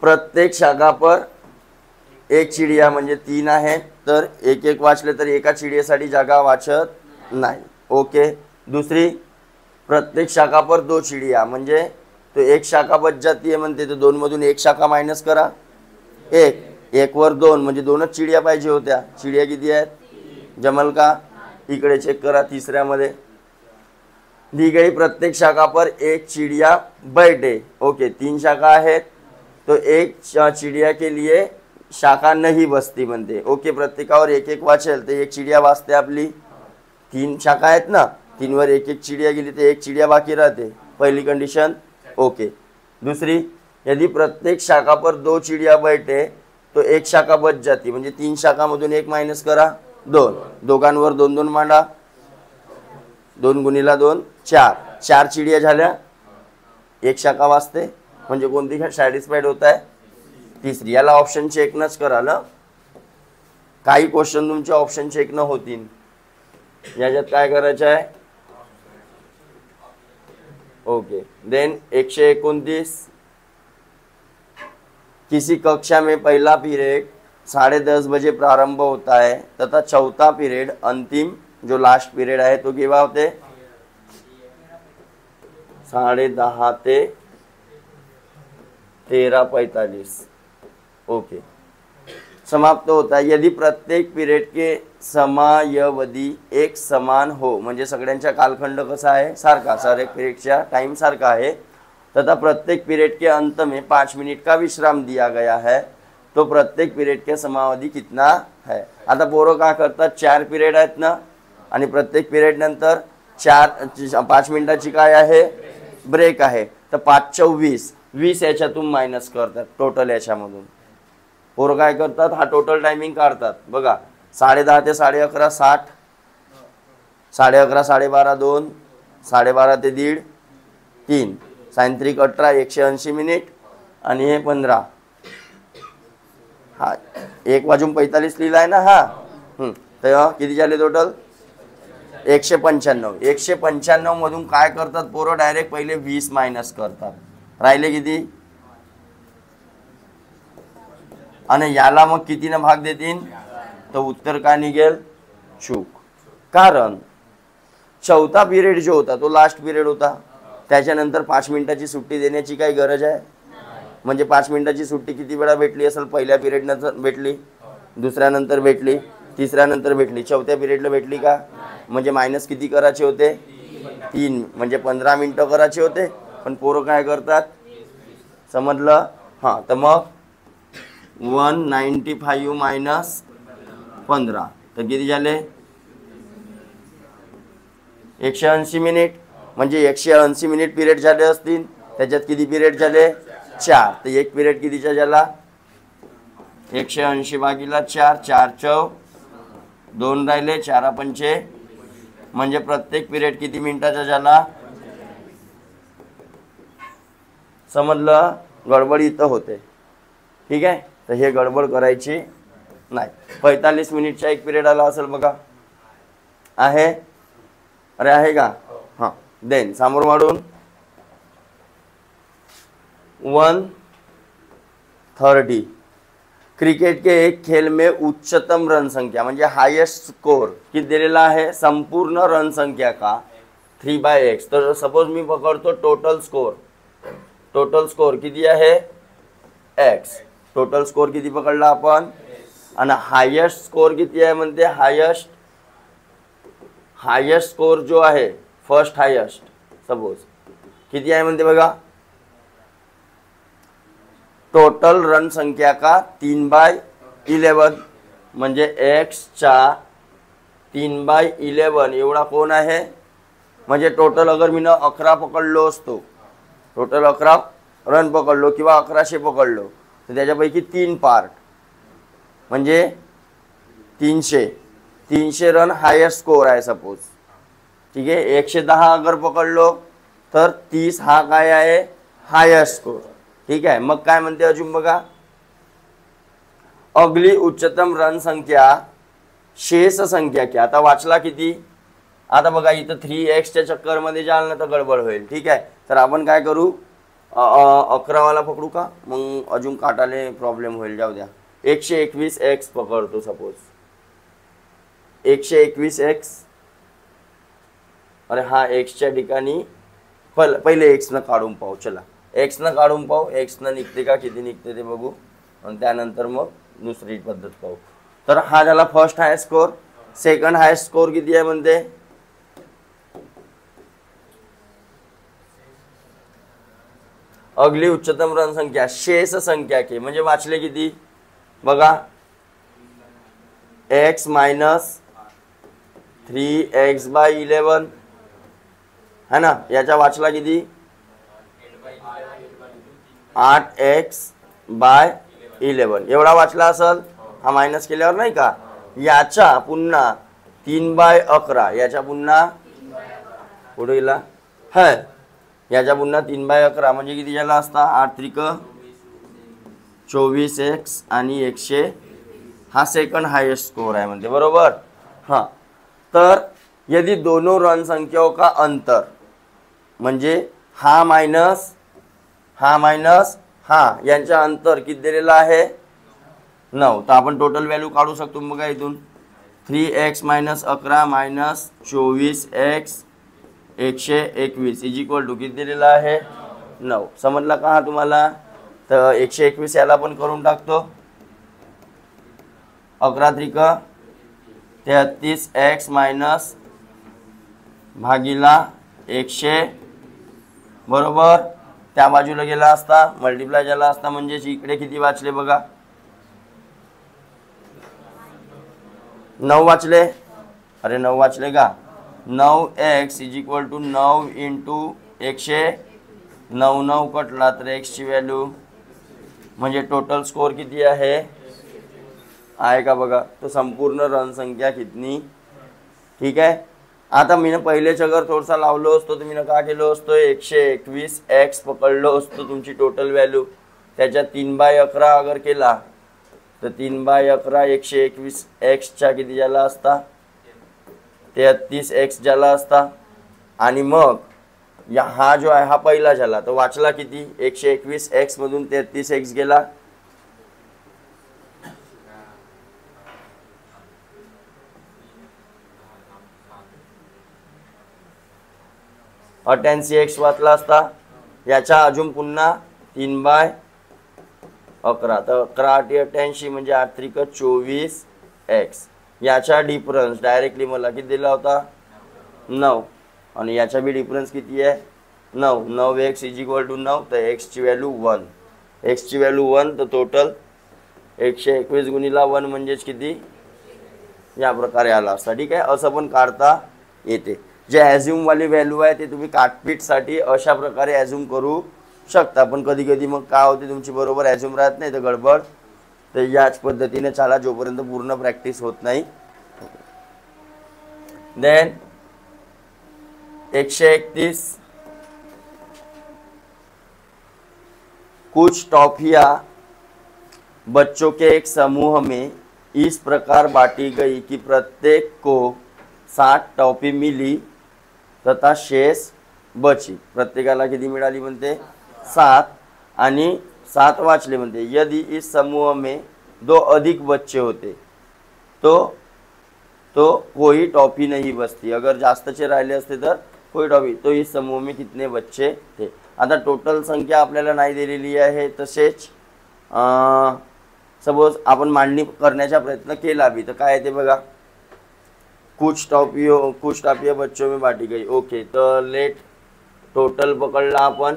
प्रत्येक शाखा पर एक चिड़िया म्हणजे 3 आहे, तर 1 वाचले तर एका चिड़ियासाठी जागा वाचत नाही. ओके. दुसरी, प्रत्येक शाखा पर 2 चिड़िया म्हणजे तो एक शाखा बच जाती है म्हणते, तर 2 मधून 1 शाखा मायनस करा 1 वर 2 म्हणजे 2च चिड़िया पाहिजे होत्या. चिड़िया किती आहेत, जमल का. इकडे चेक करा तिसऱ्यामध्ये, दी गई प्रत्येक शाखा पर एक चिड़िया बैठे. ओके 3 शाखा आहेत, तो एक चिड़िया के लिए शाखा नहीं बसती म्हणते. ओके प्रत्येकावर 1 वाचेल तर 1 चिड़िया वाचते आपली. 3 शाखा आहेत ना, 3 वर 1 चिड़िया गेली तर 1 चिड़िया बाकी राहते. पहिली कंडिशन ओके. दुसरी, यदि प्रत्येक शाखा पर 2 चिड़िया बैठे तो एक शाखा बच जाती, म्हणजे 3 शाखामधून एक मायनस करा 2, दोघांवर 2 2 मांडा, 2 गुणिला 2 4, 4 चिड़िया झाल्या, एक शाखा वाचते, म्हणजे कोणती सॅटिस्फाईड होत आहे? तिसरी. याला ऑप्शन चेक नच करा ना, काही क्वेश्चन तुमचे ऑप्शन चेक न होतील. याच्यात काय करायचं आहे? ओके. देन 129, किसी कक्षा में पहला पीरियड 10:30 बजे प्रारंभ होता है तथा चौथा पीरियड अंतिम जो लास्ट पीरियड आहे तो केव्हा होते? 10:30 ते 13:45. ओके. समाप्त होता है. यदि प्रत्येक पीरियड के समयावधी एक समान हो, म्हणजे सगळ्यांचा कालखंड कसा आहे? सारखा. सर एक पीरियडचा टाइम सारखा आहे, तथा प्रत्येक पीरियड के अंत में 5 मिनट का विश्राम दिया गया है, तो प्रत्येक पीरियड के समावधी कितना है? आता पोरं काय करतात? 4 पीरियड आहेत ना, आणि प्रत्येक पीरियड नंतर 5 मिनिटाची काय आहे? ब्रेक आहे. तर 5 × 20, 20 याच्यातून मायनस करतात टोटल. याच्यामधून पोरं काय करतात? हा टोटल टायमिंग काढतात बघा. 10:30 ते 11:30 60, 11:30 12:30 2, 12:30 ते 1:30 3, सायंत्रिक 18 180 मिनिट, आणि हे 15. हा 1:45 लिहिला आहे ना. हा तर किती झाले टोटल? 195. 195 मधून काय करतात पोरं? डायरेक्ट पहिले 20 मायनस करतात. राहिले किती? आणि याला मग कितीने भाग देतील? तर उत्तर काय निघेल? चूक. कारण चौथा पिरियड जो होता तो लास्ट पिरियड होता, त्याच्यानंतर 5 मिनिटाची सुट्टी देण्याची काही गरज आहे? म्हणजे 5 मिनिटाची सुट्टी किती वेळा भेटली असेल? पहिल्या पिरियड नंतर भेटली, दुसऱ्यानंतर भेटली, तिसऱ्यानंतर भेटली, चौथ्या पिरियडला भेटली का? म्हणजे मायनस किती करायचे होते? 3, म्हणजे 15 मिनिटं करायचे होते. पण पोरं काय करतात? समजलं? हां. तर मग 195 मायनस 15 तर किती झाले? 180 मिनिट. म्हणजे 180 मिनिट पिरियड झाले असतील. त्याच्यात किती पिरियड झाले? 4. तर एक पिरियड कितीचा झाला? 180 भागिले 4, 4 × 2 राहिले, 4 × 5, म्हणजे प्रत्येक पिरियड किती मिनिटाचा झाला? समजलं? गडबड इथं होते. ठीक आहे. तर हे गडबड करायची नाही. 45 मिनिटचा एक पिरियड आला असेल बघा. आहे? अरे आहे का? हां. देन समोर वाढून 130. क्रिकेट के एक खेल में उच्चतम रन संख्या म्हणजे हायेस्ट स्कोर किती दिलेला आहे? संपूर्ण रन संख्या का 3/x. तर सपोज मी पकडतो टोटल स्कोर. टोटल स्कोर किती आहे? x. टोटल स्कोर किती पकडला आपण? आणि हायेस्ट स्कोर किती आहे म्हणते? हायेस्ट स्कोर जो आहे फर्स्ट हायेस्ट सपोज किती आहे म्हणते बघा. टोटल रन संख्या का 3/11 म्हणजे x चा 3/11 एवढा कोण आहे? म्हणजे टोटल अगर मी 11 पकडलो असतो, टोटल 11 रन पकडलो किंवा 1100 पकडलो, तर त्याच्यापैकी 3 पार्ट म्हणजे 300 रन हायेस्ट स्कोर आहे सपोज. ठीक आहे. 110 अगर पकडलो तर 30 हा काय आहे? Highest score. ठीक आहे. मग काय म्हणते अजून बघा. अगली उच्चतम रन संख्या शेष संख्या क्या? आता वाचला किती? आता बघा इथं 3x च्या चक्कर मध्ये जाल ना तर गडबड होईल. ठीक आहे. तर आपण काय करू? 11 वाला पकडू का? मग अजून काटाले प्रॉब्लेम होईल. जाऊ द्या. 121x पकडतो सपोज. 121x. अरे हा x च्या ठिकाणी पहिले x न काढून पाहू. चला x न काढून पाहू. x न निघते का किती निघते ते बघू, आणि त्यानंतर मग दुसरी पद्धत पाहू. तर हा झाला first highest score. Second highest score किती आहे म्हणते? अगली उच्चतम रन संख्या शेष संख्या के म्हणजे वाचले किती बघा. x - 3x/11 है ना. याचा वाचला किती? 8x/11 एवढा वाचला असेल. हा मायनस केल्यावर नाही का. याच्या पुन्हा 3/11 याच्या पुन्हा पुढे गेला है याच्या पुन्हा 3/11 म्हणजे किती झाला असता. 8 त्रिक 24x आणि 100. हा सेकंड हाईएस्ट स्कोर आहे म्हणते बरोबर. हाँ तर यदि दोनों ऋण संख्याओं का अंतर म्हणजे हा मायनस हा यांचा अंतर किती दिलेला आहे 9. तर आपण टोटल व्हॅल्यू काढू शकतो बघा इथून. 3x - 11 - 24x 121 is equal to किती दिलेला आहे 9. समजला का हा तुम्हाला. तर 121 याला पण करून टाकतो. 11 त्रिक 33x मायनस भागीला 100 बरोबर. त्या बाजूला गेला असता मल्टिप्लाय झाला असता म्हणजे इकडे किती वाचले बघा 9 वाचले. अरे 9 वाचले का. 9x is equal to 9 into 100. 9 कटला तर x ची व्हॅल्यू म्हणजे टोटल स्कोर किती आहे का बघा. तो संपूर्ण ऋण संख्या कितनी. ठीक आहे. आता मी पहिलेच अगर थोडासा लावलो असतो तर मी काय केलं असतो 121x पकडलो असतो तुमची टोटल व्हॅल्यू. त्याच्या 3/11 अगर केला तर 3/11 121x चा किती झाला असता 33x झाला असता. आणि मग हा जो आहे हा पहिला झाला तर वाचला किती 121x मधून 33x गेला. x वाचला असता. याच्या अजून पुन्हा 3/11 तर 11/88 म्हणजे 8 त्रिक 24x. याचा डिफरन्स डायरेक्टली मला किती दिला होता 9 आणि याचा बी डिफरन्स किती आहे 9. 9x इज इक्वल टू 9 तर x ची व्हॅल्यू 1. x ची व्हॅल्यू 1 तर टोटल 121 गुणिला 1 म्हणजेच किती या प्रकारे आला असता. ठीक आहे. असं पण काढता येते. जे ॲझ्युम वाली व्हॅल्यू आहे ते तुम्ही काटपीटसाठी अशा प्रकारे ॲझ्युम करू शकता. पण कधी कधी मग काय होते तुमची बरोबर ॲझ्युम राहत नाही तर गडबड. तर याच पद्धतीने चाला जोपर्यंत पूर्ण प्रॅक्टिस होत नाही. देन 131 कुछ टॉफियाँ बच्चों के एक समूह में इस प्रकार बांटी गई कि प्रत्येक को 60 टॉफी मिली तथा शेष बची. प्रत्येकाला किती मिळाली म्हणते 7 आणि 7 वाचले म्हणते. यदि इस समूह में 2 अधिक बच्चे होते तो कोई टॉफी नहीं बचती. अगर जास्तचे राहिले असते तर कोई टॉफी. तो इस समूह में कितने बच्चे थे. आता टोटल संख्या आपल्याला नाही दिलेली आहे. तसेच सपोज आपण मांडणी करण्याचा प्रयत्न केला बी तर काय ते बघा कुछ टॉफियाँ बच्चों में बांटी गई. ओके तर लेट टोटल पकडला आपण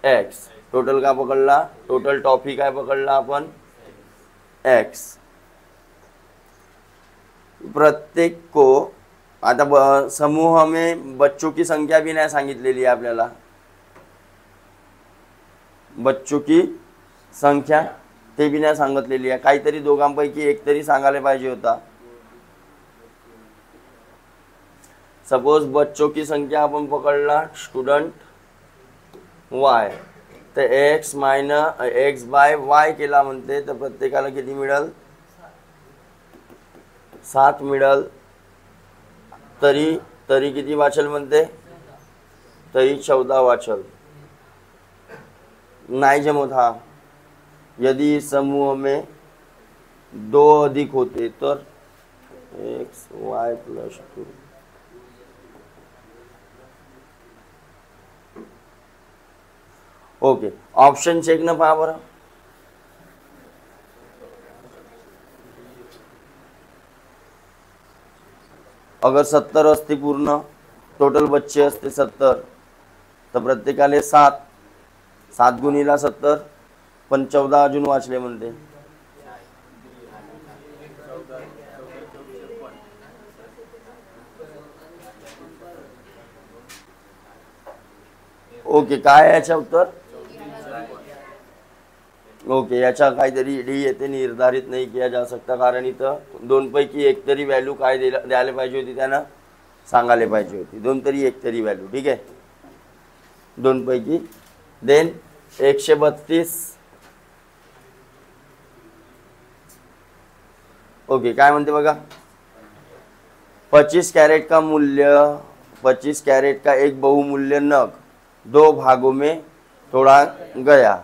x. टोटल का पकडला टोटल टॉफी काय पकडला आपण x. प्रत्येक को आता समूह में बच्चों की संख्या भी नाही सांगितलेली आहे आपल्याला. बच्चों की संख्या ते भी नाही सांगितलेली आहे. काहीतरी दोघांपैकी एक तरी सांगायला पाहिजे होता. सपोज बच्चों की संख्या आपण पकडला स्टुडंट y तर x/y केला म्हणते तर प्रत्येकाला किती मिळेल 7 मिळेल. तरी किती वाचल म्हणते तरी 14 वाचल. नहीं जमत हा. यदि समूह में 2 अधिक होते तो xy + 2. ओके ऑप्शन चेक न पहा बरं. अगर 70 असते पूर्ण टोटल बच्चे असते 70 तर प्रत्येकाले 7 गुणिला 70 पण 14 अजून वाचले म्हणते. ओके काय आहे याचं उत्तर ओके, याच्या काहीतरी डी येथे निर्धारित नाही किया जा सकता, कारण इथं दोन पैकी एक तरी व्हॅल्यू काय द्यायला पाहिजे होती, त्यानं सांगायला पाहिजे होती. दोन तरी एक तरी व्हॅल्यू. ठीक आहे, दोन पैकी. देन 132. ओके, काय म्हणते बघा. 25 कैरेट का मूल्य, 25 कैरेट का एक बहुमूल्य नग 2 भागों में तोड़ा गया.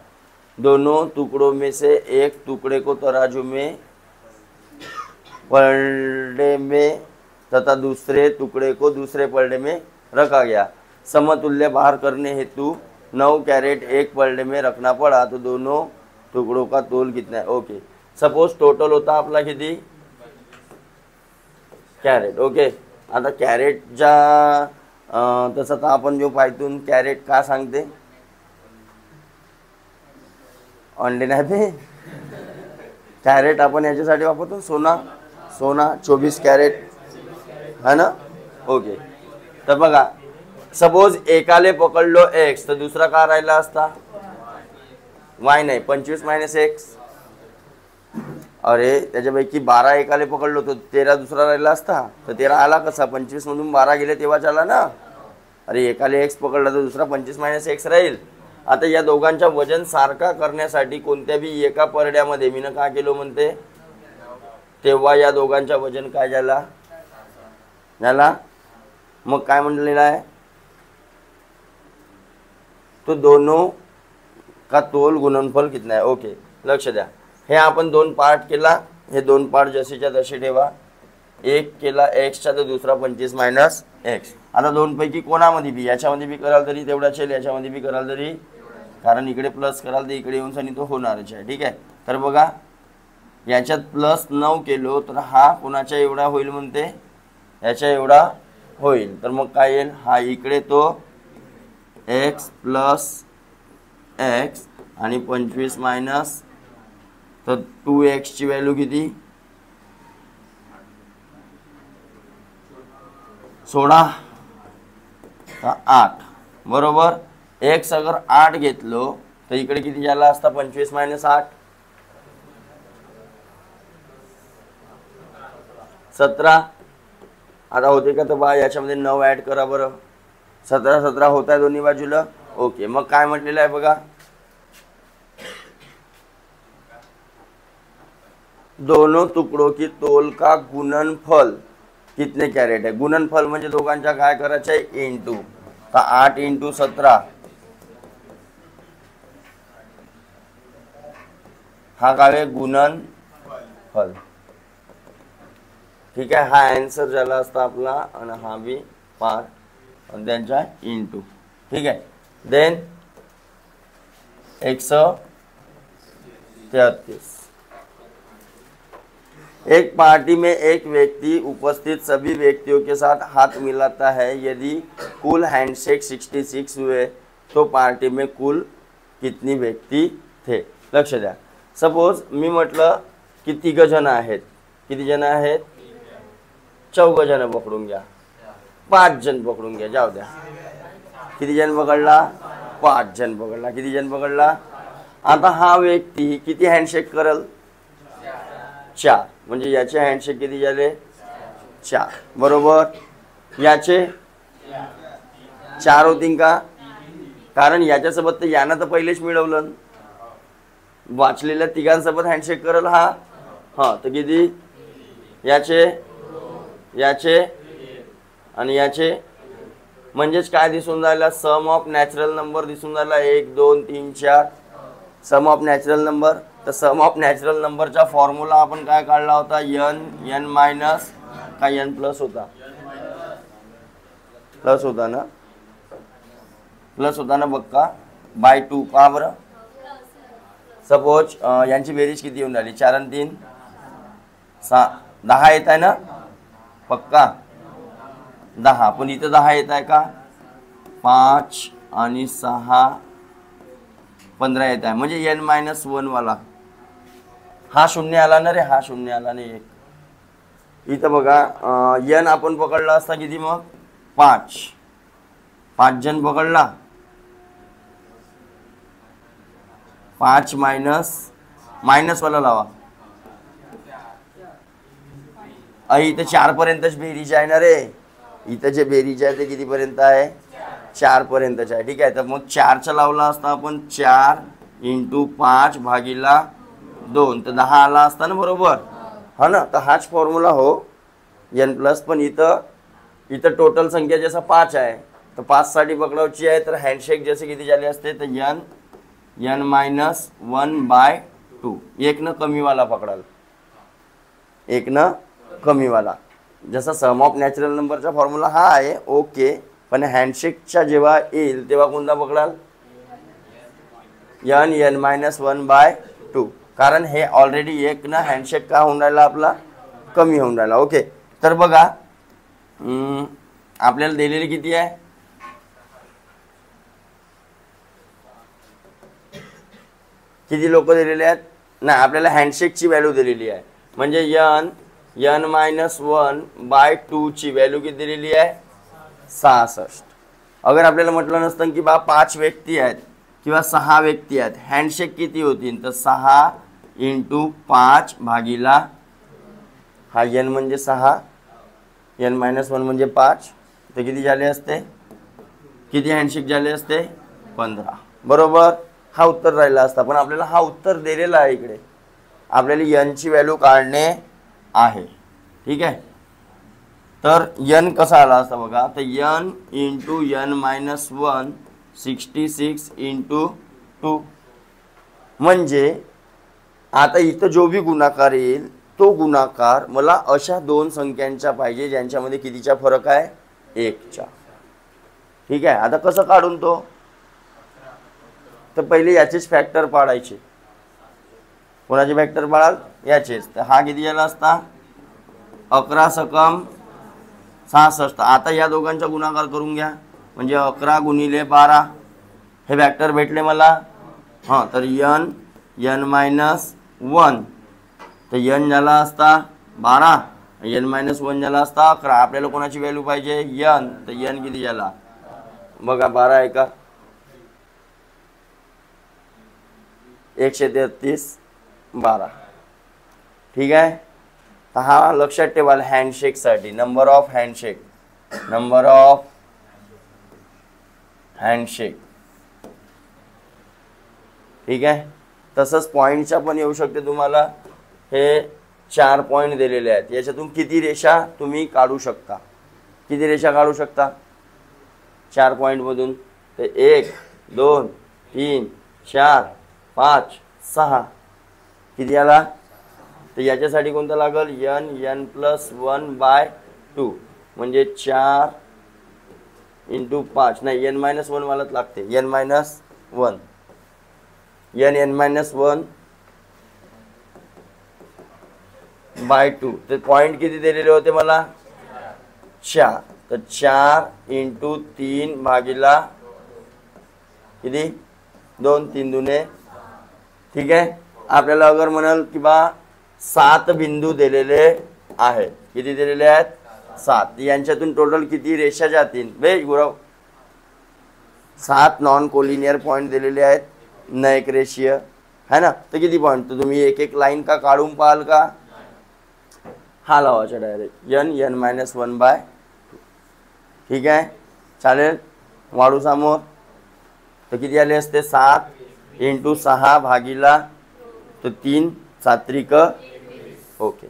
दोनों टुकड़ों में से एक टुकड़े को तराजू में पलड़े में तथा दूसरे टुकड़े को दूसरे पलड़े में रखा गया. समतुल्य भार करने हेतु 9 कैरेट एक पलड़े में रखना पड़ा, तो दोनों टुकड़ों का तोल कितना है. ओके, सपोज टोटल होता आपला किती कॅरेट. ओके, आता कॅरेटच्या तसं तर आपण जो पायतून कॅरेट का सांगते, अंडे नाही ते कॅरेट आपण याच्यासाठी वापरतो, सोना. 24 कॅरेट है ना. ओके, तर बघा, सपोज एकाले पकडलो एक्स, तर दुसरा का राहिला असता वाय नाही, 25 - x. अरे त्याच्यापैकी 12 एकाले पकडलो तर 13 दुसरा राहिला असता, तर 13 आला कसा, 25 मधून 12 गेले तेव्हा आला ना. अरे एकाले x पकडला तर दुसरा 25 - x राहील. आता या दोघांच्या वजन सारखा करण्यासाठी कोणत्याही एका परड्यामध्ये मी का केलो म्हणते, तेव्हा या दोघांच्या वजन काय झाला. मग काय म्हणलेलं आहे, तो दोनों का तोल गुणनफल कितना है. ओके, लक्ष द्या. हे आपण 2 पार्ट केला, हे 2 पार्ट जसेच्या तसे ठेवा. एक केला एक्सचा तर दुसरा 25 - x. आता दोन पैकी कोणामध्ये बी, याच्यामध्ये बी कराल तरी तेवढाच येईल, याच्यामध्ये बी कराल तरी, कारण इकडे प्लस कराल तर इकडे येऊन सनी तो होणारच आहे. ठीक आहे, तर बघा याच्यात +9 केलो तर हा कोणाच्या एवढा होईल म्हणते, याच्या एवढा होईल. तर मग काय येईल, हा इकडे तो x + x आणि 25 तर 2x ची व्हॅल्यू किती, 16 8 बरोबर. x अगर 8 घेतलो तर इकडे किती झाला असता, 25 - 8 17. आता होते का, तर बा याच्यामध्ये 9 ऍड करा बरं, 17 होत आहे दोन्ही बाजूला. ओके, मग काय म्हटलेलं आहे बघा, दोनों टुकड़ों की तोल का गुणनफल कितने कैरेट है. गुणनफल म्हणजे दोघांच्या काय करायचं आहे, इंटू. तर 8 × 17 हा काय गुणनफल. ठीक आहे, हा आन्सर झाला असता आपला, आणि हा बी पार्ट आणि त्यांच्या इंटू. ठीक है, देन 133. एक पार्टी में एक व्यक्ति उपस्थित सभी व्यक्तियों के साथ हाथ मिलाता है. यदि कुल हैंडशेक 66 हुए तो पार्टी में कुल कितनी व्यक्ति थे. लक्ष द्या. सपोज मी म्हटलं की 3 जण आहेत. किती जण आहेत, 4 जण पकडून घ्या, 5 जण पकडून घ्या, जाऊ द्या. किती जण पकडला, 5 जण पकडला. किती जण पकडला. आता हा व्यक्ती किती हँडशेक करल, 4. म्हणजे याचे हँडशेक किती झाले, 4 बरोबर. याचे 4 होतील का, कारण याच्यासोबत तर यानं तर पहिलेच मिळवलं, वाचलेल्या तिघांसोबत हँडशेक करल हा. तर किती, याचे याचे आणि याचे, म्हणजेच काय दिसून राहिला, सम ऑफ नॅचरल नंबर दिसून राहिला. 1 2 3 4 सम ऑफ नॅचरल नंबर. तर सम ऑफ नॅचरल नंबरचा फॉर्म्युला आपण काय काढला होता, n मायनस का n प्लस होता, प्लस होता ना, प्लस होता ना बघा, बाय 2. पहा बरं, सपोज यांची बेरीज किती येऊन राहिली, 4 आणि 3 6 10 येत आहे ना पक्का, 10. पण इथं 10 येत आहे का, 5 आणि 6 15 येत आहे. म्हणजे n-1 वाला हा शून्य आला ना रे, हा शून्य आला नाही. 1 इथं बघा, n आपण पकडला असता किती, मग 5 जण पकडला, 5 - मायनस वाला लावा. इथं 4 पर्यंतच बेरीज आहे ना रे. इथं जे बेरीज आहे ते कितीपर्यंत आहे? 4 पर्यंतच आहे. ठीक आहे, तर मग 4चा लावला असता आपण 4 × 5 भागिला 2 तर 10 आला असता ना, बरोबर हा ना. तर हाच फॉर्म्युला हो n+. पण इथं टोटल संख्या जसा 5 आहे तर 5 साठी पकडायची आहे, तर हँडशेक जसे किती झाले असते तर n-1/2. एक न कमीवाला पकडाल, एक न कमीवाला. जसा सम ऑफ नॅचरल नंबरचा फॉर्म्युला हा आहे ओके, पण हँडशेकच्या जेव्हा येईल तेव्हा कोणता पकडाल? n-1/2. कारण हे ऑलरेडी एक ना हँडशेक का होऊन राहिला आपला? कमी होऊन राहिला. ओके, तर बघा आपल्याला दिलेली किती आहे? किती लोक दिलेले आहेत? नाही, आपल्याला हँडशेकची व्हॅल्यू दिलेली आहे. म्हणजे n-1/2 ची व्हॅल्यू किती दिलेली आहे? 66. अगर आपल्याला म्हटलं नसतं की बा 5 व्यक्ती आहेत किंवा 6 व्यक्ती आहेत, हँडशेक किती होतील? तर 6 × 5 भागिला हा n म्हणजे 6, n-1 म्हणजे 5, तर किती झाले असते? किती हँडशेक झाले असते? 15. बरोबर, हा उत्तर राहिला असता. पण आपल्याला हा उत्तर दिलेला आहे इकडे, आपल्याला n ची व्हॅल्यू काढणे आहे. ठीक आहे, तर n कसा आला असता बघा, तर n × n-1 66 × 2. म्हणजे आता इथं जो भी गुणाकार येईल तो गुणाकार मला अशा दोन संख्यांचा पाहिजे ज्यांच्यामध्ये कितीचा फरक आहे? 1चा. ठीक आहे, आता कसं काढून तो? तर पहिले याचेच फॅक्टर पाडायचे. कोणाचे फॅक्टर पाडाल? याचेच. तर हा किती झाला असता? 11 × 66. आता या दोघांचा गुणाकार करून घ्या, म्हणजे 11 × 12 हे फॅक्टर भेटले मला. हां, तर n-1 तर n झाला असता 12, n-1 झाला असता 11. आपल्याला कोणाची व्हॅल्यू पाहिजे? n. तर n किती झाला बघा? 12 आहे का? 133 12. ठीक आहे, तर हा लक्षात ठेवाल हँडशेकसाठी. Number of handshake, number of handshake. ठीक आहे, तसंच पॉईंटचा पण येऊ शकते तुम्हाला. हे 4 पॉईंट दिलेले आहेत, याच्यातून किती रेषा तुम्ही काढू शकता? किती रेषा काढू शकता 4 पॉईंटमधून? तर 1 2 3 4 5 6. किती आला? तर याच्यासाठी कोणता लागल? n+1/2 म्हणजे 4 × 5. नाही, n-1 वालाच लागते. n-1 n-1/2. तर पॉईंट किती दिलेले होते मला? 4. तर 4 × 3 भागिला किती? 2 3 दुने. ठीक आहे, आपल्याला अगर म्हणाल की बा 7 बिंदू दिलेले आहेत. किती दिलेले आहेत? 7. यांच्यातून टोटल किती रेषा जातील? बे गुरव, 7 नॉन कोलिनियर पॉईंट दिलेले आहेत, न एक रेषीय है ना. तर किती पॉईंट? तर तुम्ही एक एक लाईन का काढून पाहाल का? हा लावायचा डायरेक्ट n-1/2. ठीक आहे, चालेल. वाढू समोर, तर किती आले असते? 7 × 6 भागिला तो 3 7 ओके.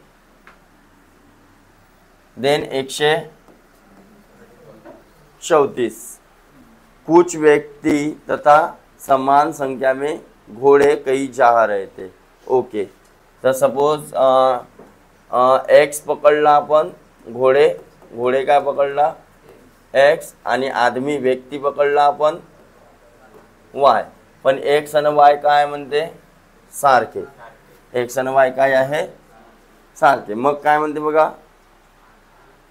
देन 134. कुछ व्यक्ति तथा समान संख्या में घोड़े कई जा रहे थे. ओके, तर सपोज एक्स पकडला आपण, घोडे काय पकडला? एक्स. आणि आदमी व्यक्ती पकडला आपण वाय. पण एक्स आणि वाय काय म्हणते? सारखे. एक्स आणि वाय काय आहे? सारखे. मग काय म्हणते बघा,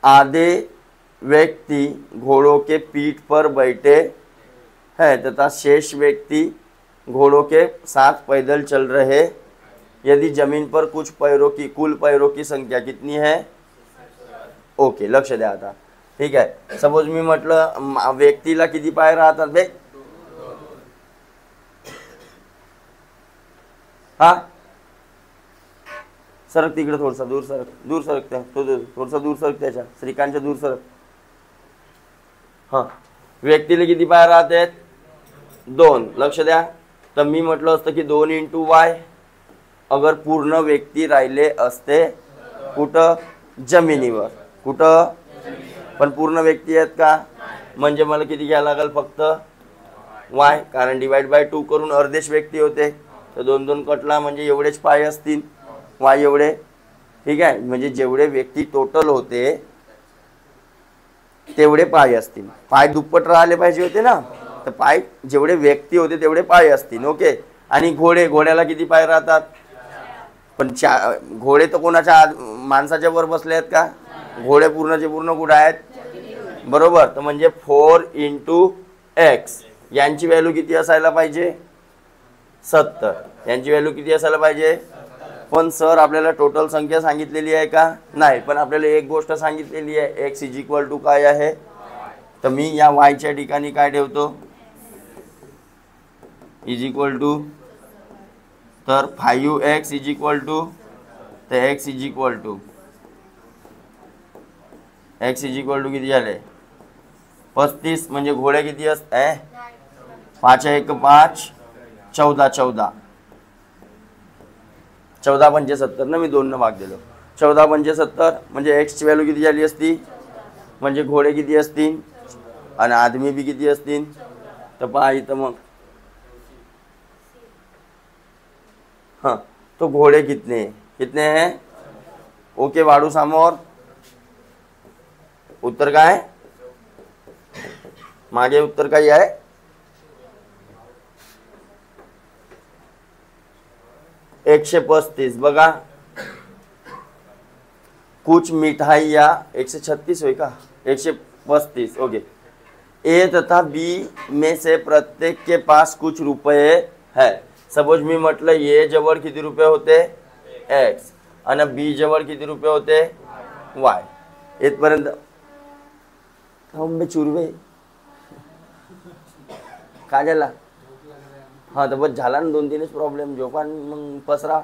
आधे व्यक्ति घोड़ों के पीठ पर बैठे हैं तथा शेष व्यक्ति घोड़ों के साथ पैदल चल रहे. यदि जमीन पर कुछ पैरों की कुल पैरों की संख्या कितनी है? ओके, लक्ष द्या आता. ठीक आहे, सपोज मी म्हटलं व्यक्तीला किती पाय राहतात बे? हा, सरक तिकडे थोडसा दूर सरक, दूर सरक त्या थोडसा दूर सरक त्याच्या श्रीकांतच्या दूर सरक. हां, व्यक्तीला किती पाय राहतात? 2. लक्ष द्या. तर मी म्हटलं असतं की 2 × y अगर पूर्ण व्यक्ती राहिले असते कुठं? जमिनीवर. कुठं? पण पूर्ण व्यक्ती आहेत का? म्हणजे मला किती घ्यायला लागेल? फक्त y, कारण डिवाइड बाय 2 करून अर्धेच व्यक्ती होते. तर 2 2 कटला म्हणजे एवढेच पाय असतील y एवढे. ठीक आहे, म्हणजे जेवढे व्यक्ती टोटल होते तेवढे पाय असतील. पाय दुप्पट राहिले पाहिजे होते ना, तर पाय जेवढे व्यक्ती होते तेवढे पाय असतील. ओके. आणि घोड्याला किती पाय राहतात? पण घोडे तर कोणाच्या माणसाच्या वर बसले आहेत का? घोडे पूर्णचे पूर्ण कुठे आहेत? बरोबर. तर म्हणजे 4 × x यांची व्हॅल्यू किती असायला पाहिजे? 70. यांची व्हॅल्यू किती असायला पाहिजे? पण सर आपल्याला टोटल संख्या सांगितलेली आहे का? नाही, पण आपल्याला एक गोष्ट सांगितलेली आहे, x = काय आहे? तर मी या y च्या ठिकाणी काय ठेवतो? तर 5x तर x किती झाले? 35. म्हणजे घोडे किती असते? 5 × 1 = 5, 14 14 14 × 5 = 70 ना, मी 2 ने भाग दिलो. 14 × 5 = 70 म्हणजे x ची व्हॅल्यू किती झाली असती? म्हणजे घोडे किती असतील आणि आदमी बी किती असतील? तर पहा इथं मग हाँ, तो घोड़े कितने हैं? ओके वाड़ू समोर. उत्तर काय आहे? मागे उत्तर काय आहे? एकशे 35. बघा, कुछ मिठाइयाँ 136 होय का? 135. ओके. ए तथा बी में से प्रत्येक के पास कुछ रुपये है. सपोज मी म्हटलं ए जवळ किती रुपये होते? x आणि बी जवळ किती रुपये होते? y. इथपर्यंत थांबे चुरवे काय झाला? हा, तर बस झाला ना. 2-3च प्रॉब्लेम. झोपान मग पसरा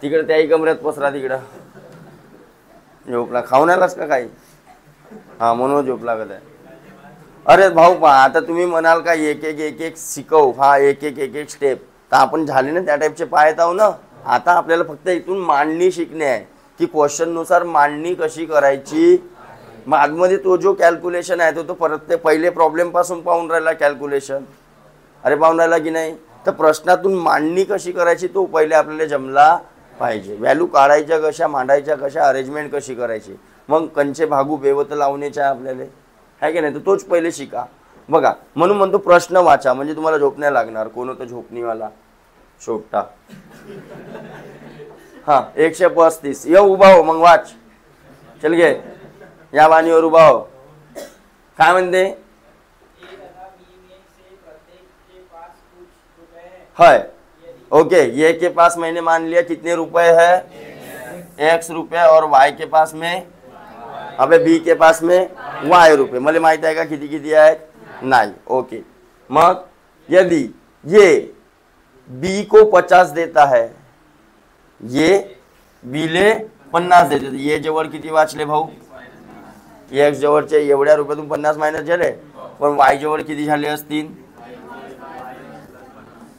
तिकडे, त्याही कमऱ्यात पसरा तिकडं. झोपला? खाऊन आलास का काही? हा, म्हणून झोप लागत आहे. अरे भाऊ पहा, आता तुम्ही म्हणाल का एक एक शिकव. हा, एक स्टेप तर आपण झाले ना त्या टाईपचे पाहत आहो ना. आता आपल्याला फक्त इथून मांडणी शिकणे आहे की क्वेश्चन नुसार मांडणी कशी करायची. मग आतमध्ये तो जो कॅल्क्युलेशन आहे तो परत ते पहिले प्रॉब्लेम पासून पाहून राहिला कॅल्क्युलेशन. अरे पाहून राहिला की नाही? तर प्रश्नातून मांडणी कशी करायची तो पहिले आपल्याला जमला पाहिजे. व्हॅल्यू काढायच्या कशा, मांडायच्या कशा, अरेंजमेंट कशी करायची. मग कंचे भागू बेवत लावण्याच्या आपल्याला आहे की नाही, तर तोच पहिले शिका. बघा, म्हणून म्हणतो प्रश्न वाचा, म्हणजे तुम्हाला झोप नाही लागणार. कोण होतं झोपणीवाला? शोभटा. हा, 135. ये उभा हो, मग वाच. चल गे, या वाणीवर उभा हो. काय म्हणते? है. ओके, ये के पास मैंने मान लिया कितने रुपए है? x रुपये. और y के पास में, अबे बी के पास में y रुपये. मला माहित आहे का किती किती आहेत? नाही. ओके. मग यदि ये बी को 50 देता है, ये बी ले 50 देते, ये जवळ किती वाचले भाऊ? x जवळचे एवढ्या रुपयातून 50 मायनस झाले, पण y जवळ किती झाले असतील?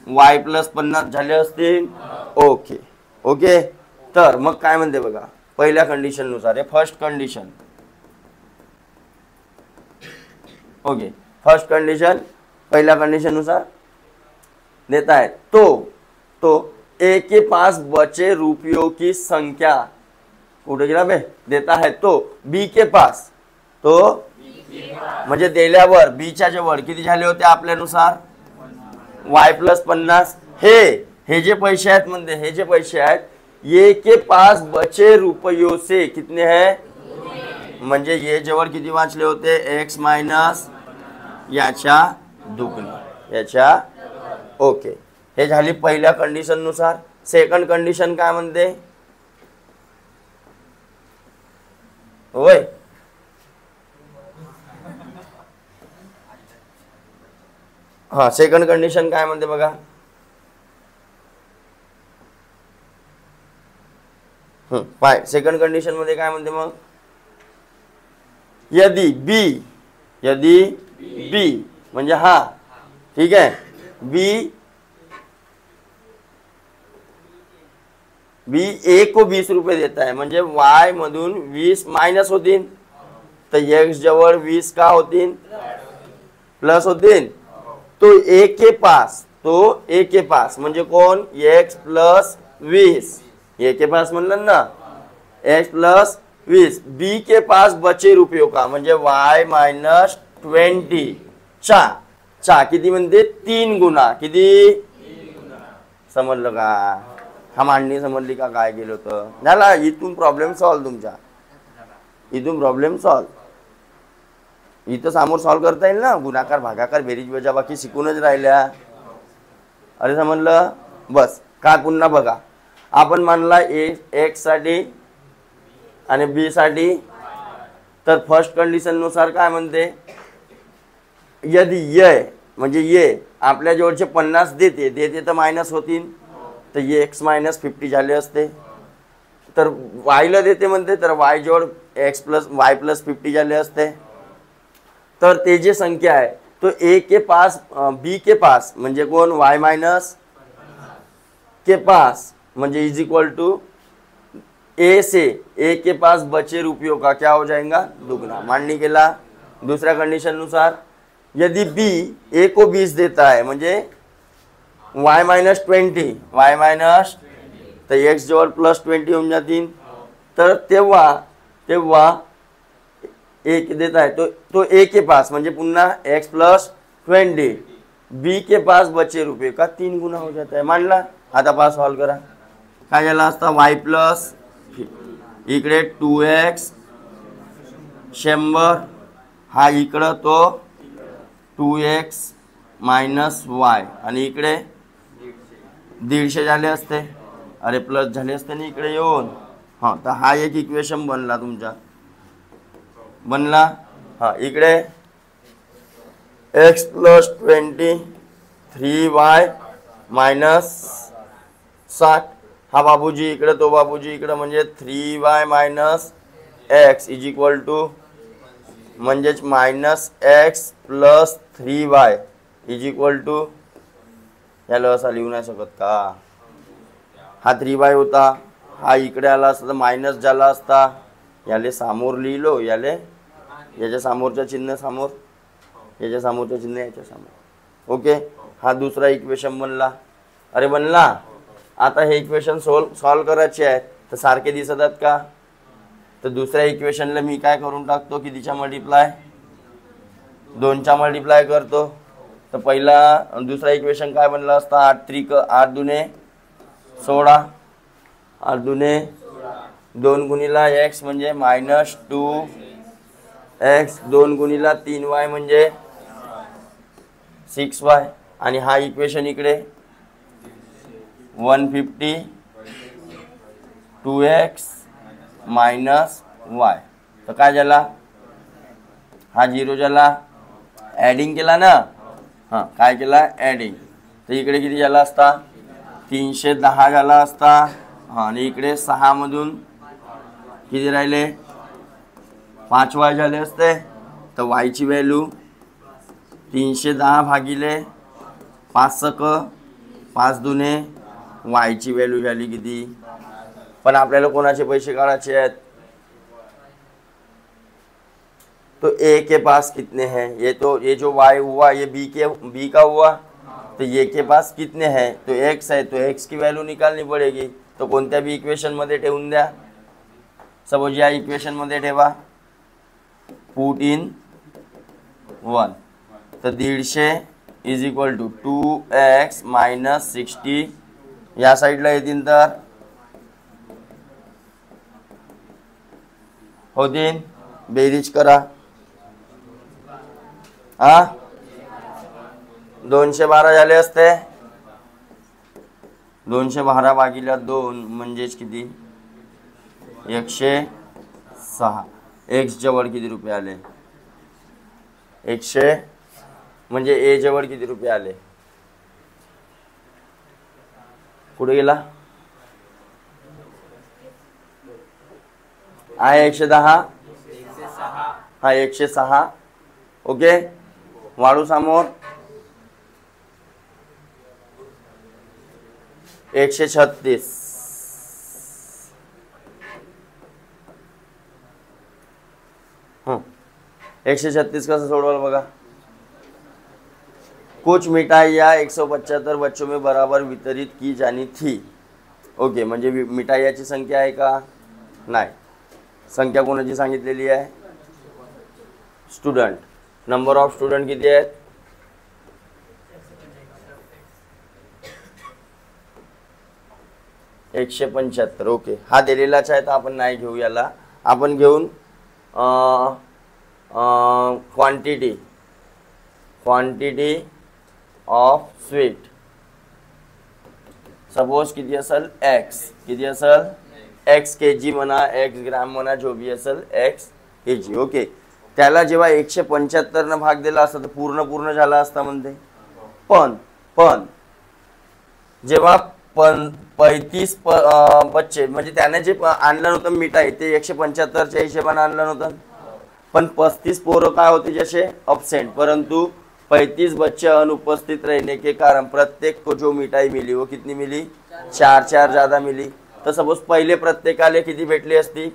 y + 50 झाले असतील. ओके. ओके. तर मग काय म्हणते बघा, पहिल्या कंडिशन नुसार, हे first condition. Okay, first condition पहिला कंडीशन नुसार देता है तो ए के पास बचे रुपयों की संख्या कुठे गेला बे? देता है तो बी के पास, तो म्हणजे दिल्यावर बी च्या जवळ किती झाले होते आपल्यानुसार? y + 50. हे जे पैसे आहेत म्हणजे हे जे पैसे आहेत, ये के पास बचे रुपयों से कितने हैं? म्हणजे ये जवळ किती वाचले होते? x मायनस याच्या दुगणे याच्या. ओके, हे झाली पहिल्या कंडिशन नुसार. सेकंड कंडिशन काय म्हणते? होय, हा, सेकंड कंडिशन काय म्हणते बघा. पाय सेकंड कंडिशन मध्ये काय म्हणते मग, यदि बी म्हणजे हा, ठीक आहे, बी ए को 20 रुपये देता है, म्हणजे वाय मधून 20 मायनस होतील, तर एक्स जवळ 20 का होतील, प्लस होतील. तो ए के पास म्हणजे कोण, एक्स प्लस 20, ए के पास म्हणलं ना, एक्स प्लस 20, बी के पास बचे रुपयों का म्हणजे वाय मायनस 20 चा किती म्हणते 3 गुणा, किती समजलं का, हा मांडणी समजली का काय गेलं होतं, झाला. इथून प्रॉब्लेम सॉल्व तुमचा, इथून प्रॉब्लेम सॉल्व, इथं समोर सॉल्व करता येईल ना, गुणाकार भागाकार बेरीज वजाबाकी शिकूनच राहिल्या. अरे समजलं, बस. काय पुन्हा बघा, आपण मानला एक्स साठी आणि बी साठी, तर फर्स्ट कंडिशन नुसार काय म्हणते, यदि ये म्हणजे ये आपल्या जवळचे 50 देते तर मायनस होतील, तर ये एक्स मायनस 50 झाले असते, तर वायला देते म्हणते, तर वाय जवळ एक्स प्लस वाय प्लस 50 झाले असते. तर ते जे संख्या आहे तो ए के पास बी के पास म्हणजे कोण, वाय मायनस के पास म्हणजे इज इक्वल टू ए से ए के पास बचे रुपयों का क्या हो जाएगा, दुगना. मांडणी केला. दूसरा कंडीशन नुसार यदि बी ए को 20 देता है म्हणजे वाय मायनस 20, वाय मायनस, तर एक्स जवळ प्लस 20 होऊन जातील, तर तेव्हा एक देता है तो ए के पास म्हणजे पुन्हा एक्स प्लस 20, बी के पास बचे रुपये का 3 गुना हो जाता है. मांडला. आता पास सॉल्व करा. काय झाला असता, वाय प्लस इकडे 2x 100, हा इकडं तो 2x मायनस वाय, आणि इकडे 150 झाले असते, अरे प्लस झाले असते ना इकडे येऊन. हा, तर हा एक इक्वेशन बनला तुमचा, बनला. हा, इकडे x प्लस 20 3y मायनस 60, हा बाबूजी इकडे तो बाबूजी इकडे, म्हणजे 3y minus x is equal to म्हणजेच minus x plus 3y is equal to, याला असा लिहू नाही शकत का, हा 3y होता, हा इकडे आला असता तर मायनस झाला असता, याले समोर लिहिलो, याले याच्या समोरचं चिन्ह समोर, याच्या समोरचं चिन्ह याच्या समोर. ओके, हा दुसरा इक्वेशन बनला. अरे बनला. आता हे इक्वेशन सॉल्व करायचे आहेत, तर सारखे दिसत आहेत का, तर दुसऱ्या इक्वेशनला मी काय करून टाकतो, कितीच्या मल्टिप्लाय, 2च्या मल्टिप्लाय करतो. तर पहिला दुसरा इक्वेशन काय बनला असता, 8 दुने 16, 8 दुने 2 गुणिला एक्स म्हणजे मायनस 2x, 2 गुणिला 3y म्हणजे 6y, आणि हा इक्वेशन इकडे 150 2x मायनस वाय, तर काय झाला, हा 0 झाला, ॲडिंग केला ना, हां काय केला ॲडिंग, तर इकडे किती झाला असता 310 झाला असता. हां, आणि इकडे 6 मधून किती राहिले 5y झाले असते, तर वायची व्हॅल्यू 310 भागिले 5 सक 5 दुने, वायची व्हॅल्यू झाली किती, पण आपल्याला कोणाचे पैसे काढायचे आहेत, तो ए के पास कितने हैं, ये जो वाई हुआ ये बी का हुआ, तो ये के पास कितने हैं, तो एक्स है, तो एक्स की वैल्यू निकालनी पड़ेगी. तो कोणत्या भी इक्वेशन मध्ये ठेवून द्या, सपोज या इक्वेशन मध्ये ठेवा, पुट इन 1, तर 150 is equal to 2x minus 60, या साईडला येतील तर होतील, बेरीज करा. हा 212 झाले असते, 212 भागिले 2 म्हणजेच किती 106. एक्स जवळ किती रुपये आले, 100 म्हणजे ए जवळ किती रुपये आले, कुठे गेला आहे 110, हा 106. ओके, वाढू समोर 136. हं, 136 कसं सोडवाल बघा. कुछ मिठाइयाँ 175 बच्चों में बराबर वितरित की जानी थी. ओके, म्हणजे मिठाईची संख्या आहे का? नाही. संख्या कोणाची सांगितलेली आहे? स्टुडंट. नंबर ऑफ स्टुडंट किती आहेत? 175. ओके, हा दिलेलाच आहे तर आपण नाही घेऊ याला. आपण घेऊन क्वांटिटी ऑफ स्वीट. सपोज किती असेल? एक्स. किती असेल? एक्स केजी म्हणा, एक्स ग्रॅम म्हणा, जो बी असेल एक्स केजी. ओके, त्याला जेव्हा 175 न भाग दिला असता तर पूर्ण झाला असता म्हणते. पण जेव्हा 35 बच्चे म्हणजे त्याने जे आणलं नव्हतं मिठाई ते 175च्या हिशेबाने आणलं नव्हतं, पण 35 पोरं काय होते जसे अब्सेंट, परंतु 35 बच्चे अनुपस्थित रहने के कारण प्रत्येक को जो मिठाई मिली वो कितनी मिली? 4 ज्यादा मिली. तर सपोज पहिले प्रत्येकाले किती भेटली असती?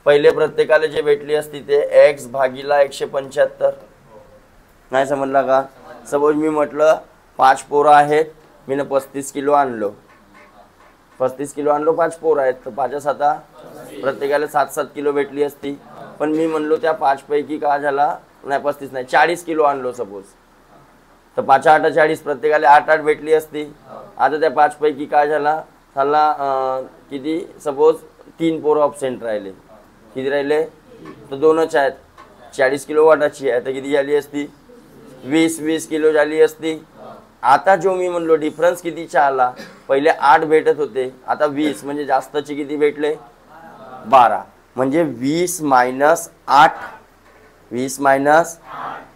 पहिले प्रत्येकाले जे भेटली असती ते x भागीला 175. नाही समजला का? सपोज मी म्हटलं 5 पोरं आहेत, मीनं 35 किलो आणलो. 35 किलो आणलो, 5 पोरं आहेत तर 5 प्रत्येकाला 7 किलो भेटली असती. पण मी म्हणलो त्या 5 पैकी काय झाला? नाही 35 नाही 40 किलो आणलो सपोज, तर 5 8 40, प्रत्येकाला 8 भेटली असती. आता त्या 5 पैकी काय झाला? किती? सपोज 3 पोरं ऑब्सेंट राहिले. किती राहिले? तर 2च आहेत. 40 किलो वाटाची आहे तर किती झाली असती? 20 किलो झाली असती. आता जो मी म्हणलो डिफरन्स कितीचा आला? पहिले 8 भेटत होते, आता 20 म्हणजे जास्तचे किती भेटले? 12. म्हणजे 20 मायनस 8, 20 मायनस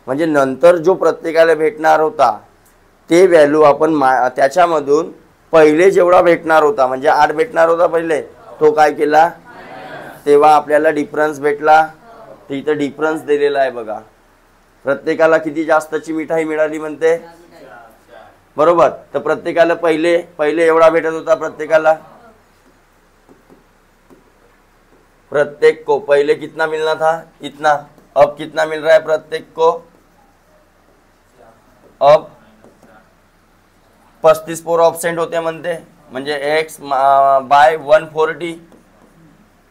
म्हणजे नंतर जो प्रत्येकाला भेटणार होता ते व्हॅल्यू आपण त्याच्यामधून पहिले जेवढा भेटणार होता म्हणजे 8 भेटणार होता पहिले, तो काय केला? तेव्हा आपल्याला डिफरन्स भेटला. तर इथं डिफरन्स दिलेला आहे बघा. प्रत्येकाला किती जास्तची मिठाई मिळाली म्हणते? बरोबर. तर प्रत्येकाला पहिले एवढा भेटत होता प्रत्येकाला. प्रत्येक को पहले कितना मिलना था? इतना. अब कितना मिल रहा है प्रत्येक को? अब 35 पोरं ऑब्सेंट होते म्हणते, म्हणजे x बाय 140.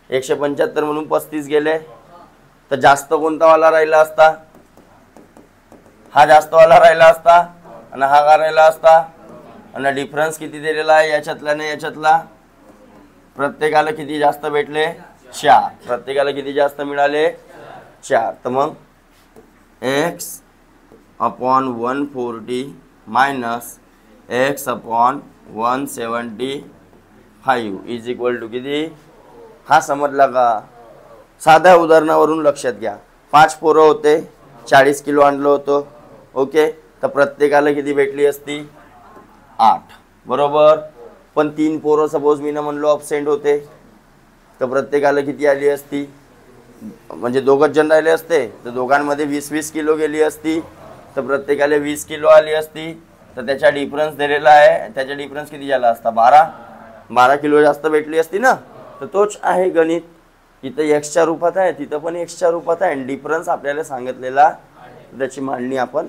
175 म्हणून 35 गेले तर जास्त कोणता वाला राहिला असता? हा जास्त वाला राहिला असता आणि हा का राहिला असता. आणि डिफरन्स किती दिलेला आहे याच्यातला आणि याच्यातला? प्रत्येकाला किती जास्त भेटले? 4. प्रत्येकाला किती जास्त मिळाले? 4. तर मग x upon 140 minus x upon 175 is equal to किती? हा समजला का? साध्या उदाहरणावरून लक्षात घ्या. 5 पोरं होते, 40 किलो आणलं होतं. ओके, तर प्रत्येकाला किती भेटली असती? 8. बरोबर. पण 3 पोरं सपोज मी म्हणलो अब्सेंट होते तर प्रत्येकाला किती आली असती? म्हणजे दोघच जण राहिले असते तर दोघांमध्ये 20 किलो गेली असती तर प्रत्येकाला 20 किलो आली असती. तर त्याचा डिफरन्स दिलेला आहे, त्याचा डिफरन्स किती झाला असता? 12 किलो जास्त भेटली असती ना. तर तोच आहे गणित. इथं एक्सच्या रूपात आहे, तिथं पण एक्सच्या रूपात आहे. डिफरन्स आपल्याला सांगितलेला, त्याची मांडणी आपण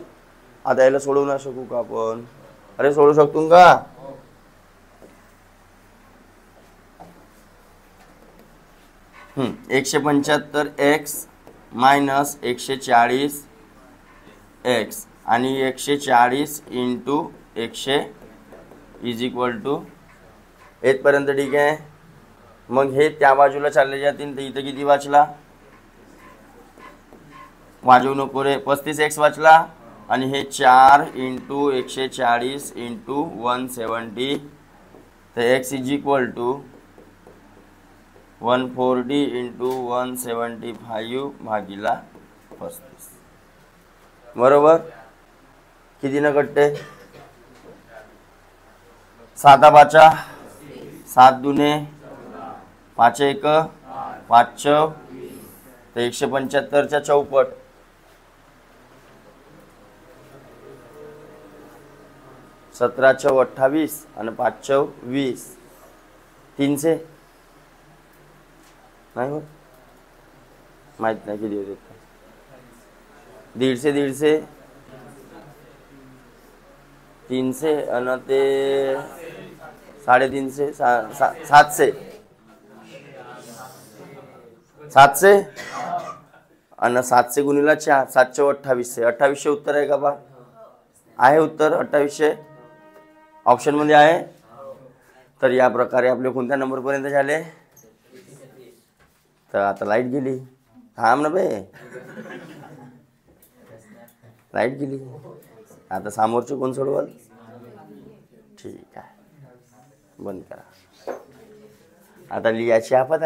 आता याला सोडवू ना शकू का आपण? अरे सोडू शकतो का? हम्म, 175 एक्स मायनस 140 एक्स आणि 140 इंटू 100 इज इक्वल टू इथपर्यंत. ठीक आहे. मग हे त्या बाजूला चालले जातील तर इथं किती वाचला? वाजवू नको रे. 35x वाचला आणि हे 4 इंटू 140 इंटू 170 तर x is equal to 140 into 175 भागीला 35. बरोबर. किती न कटते? 7 बाचा 7 दुने 5 एक 5 तर 175च्या चौपट. 17 चौ 28 आणि 5 चौ 20. 300 नाही होत, माहित नाही किती होते. 150 300 आणि ते 350 700 आणि 700 गुणिला 4 7 चौ 2800. 2800 उत्तर आहे का बा? आहे उत्तर 2800 ऑप्शन मध्ये आहे. तर या प्रकारे आपले कोणत्या नंबर पर्यंत झाले? तर आता लाईट गेली. थांब ना बे, लाईट गेली. आता समोरचे कोण सोडवाल? ठीक आहे, बंद करा. आता लिहायची आपत आहे.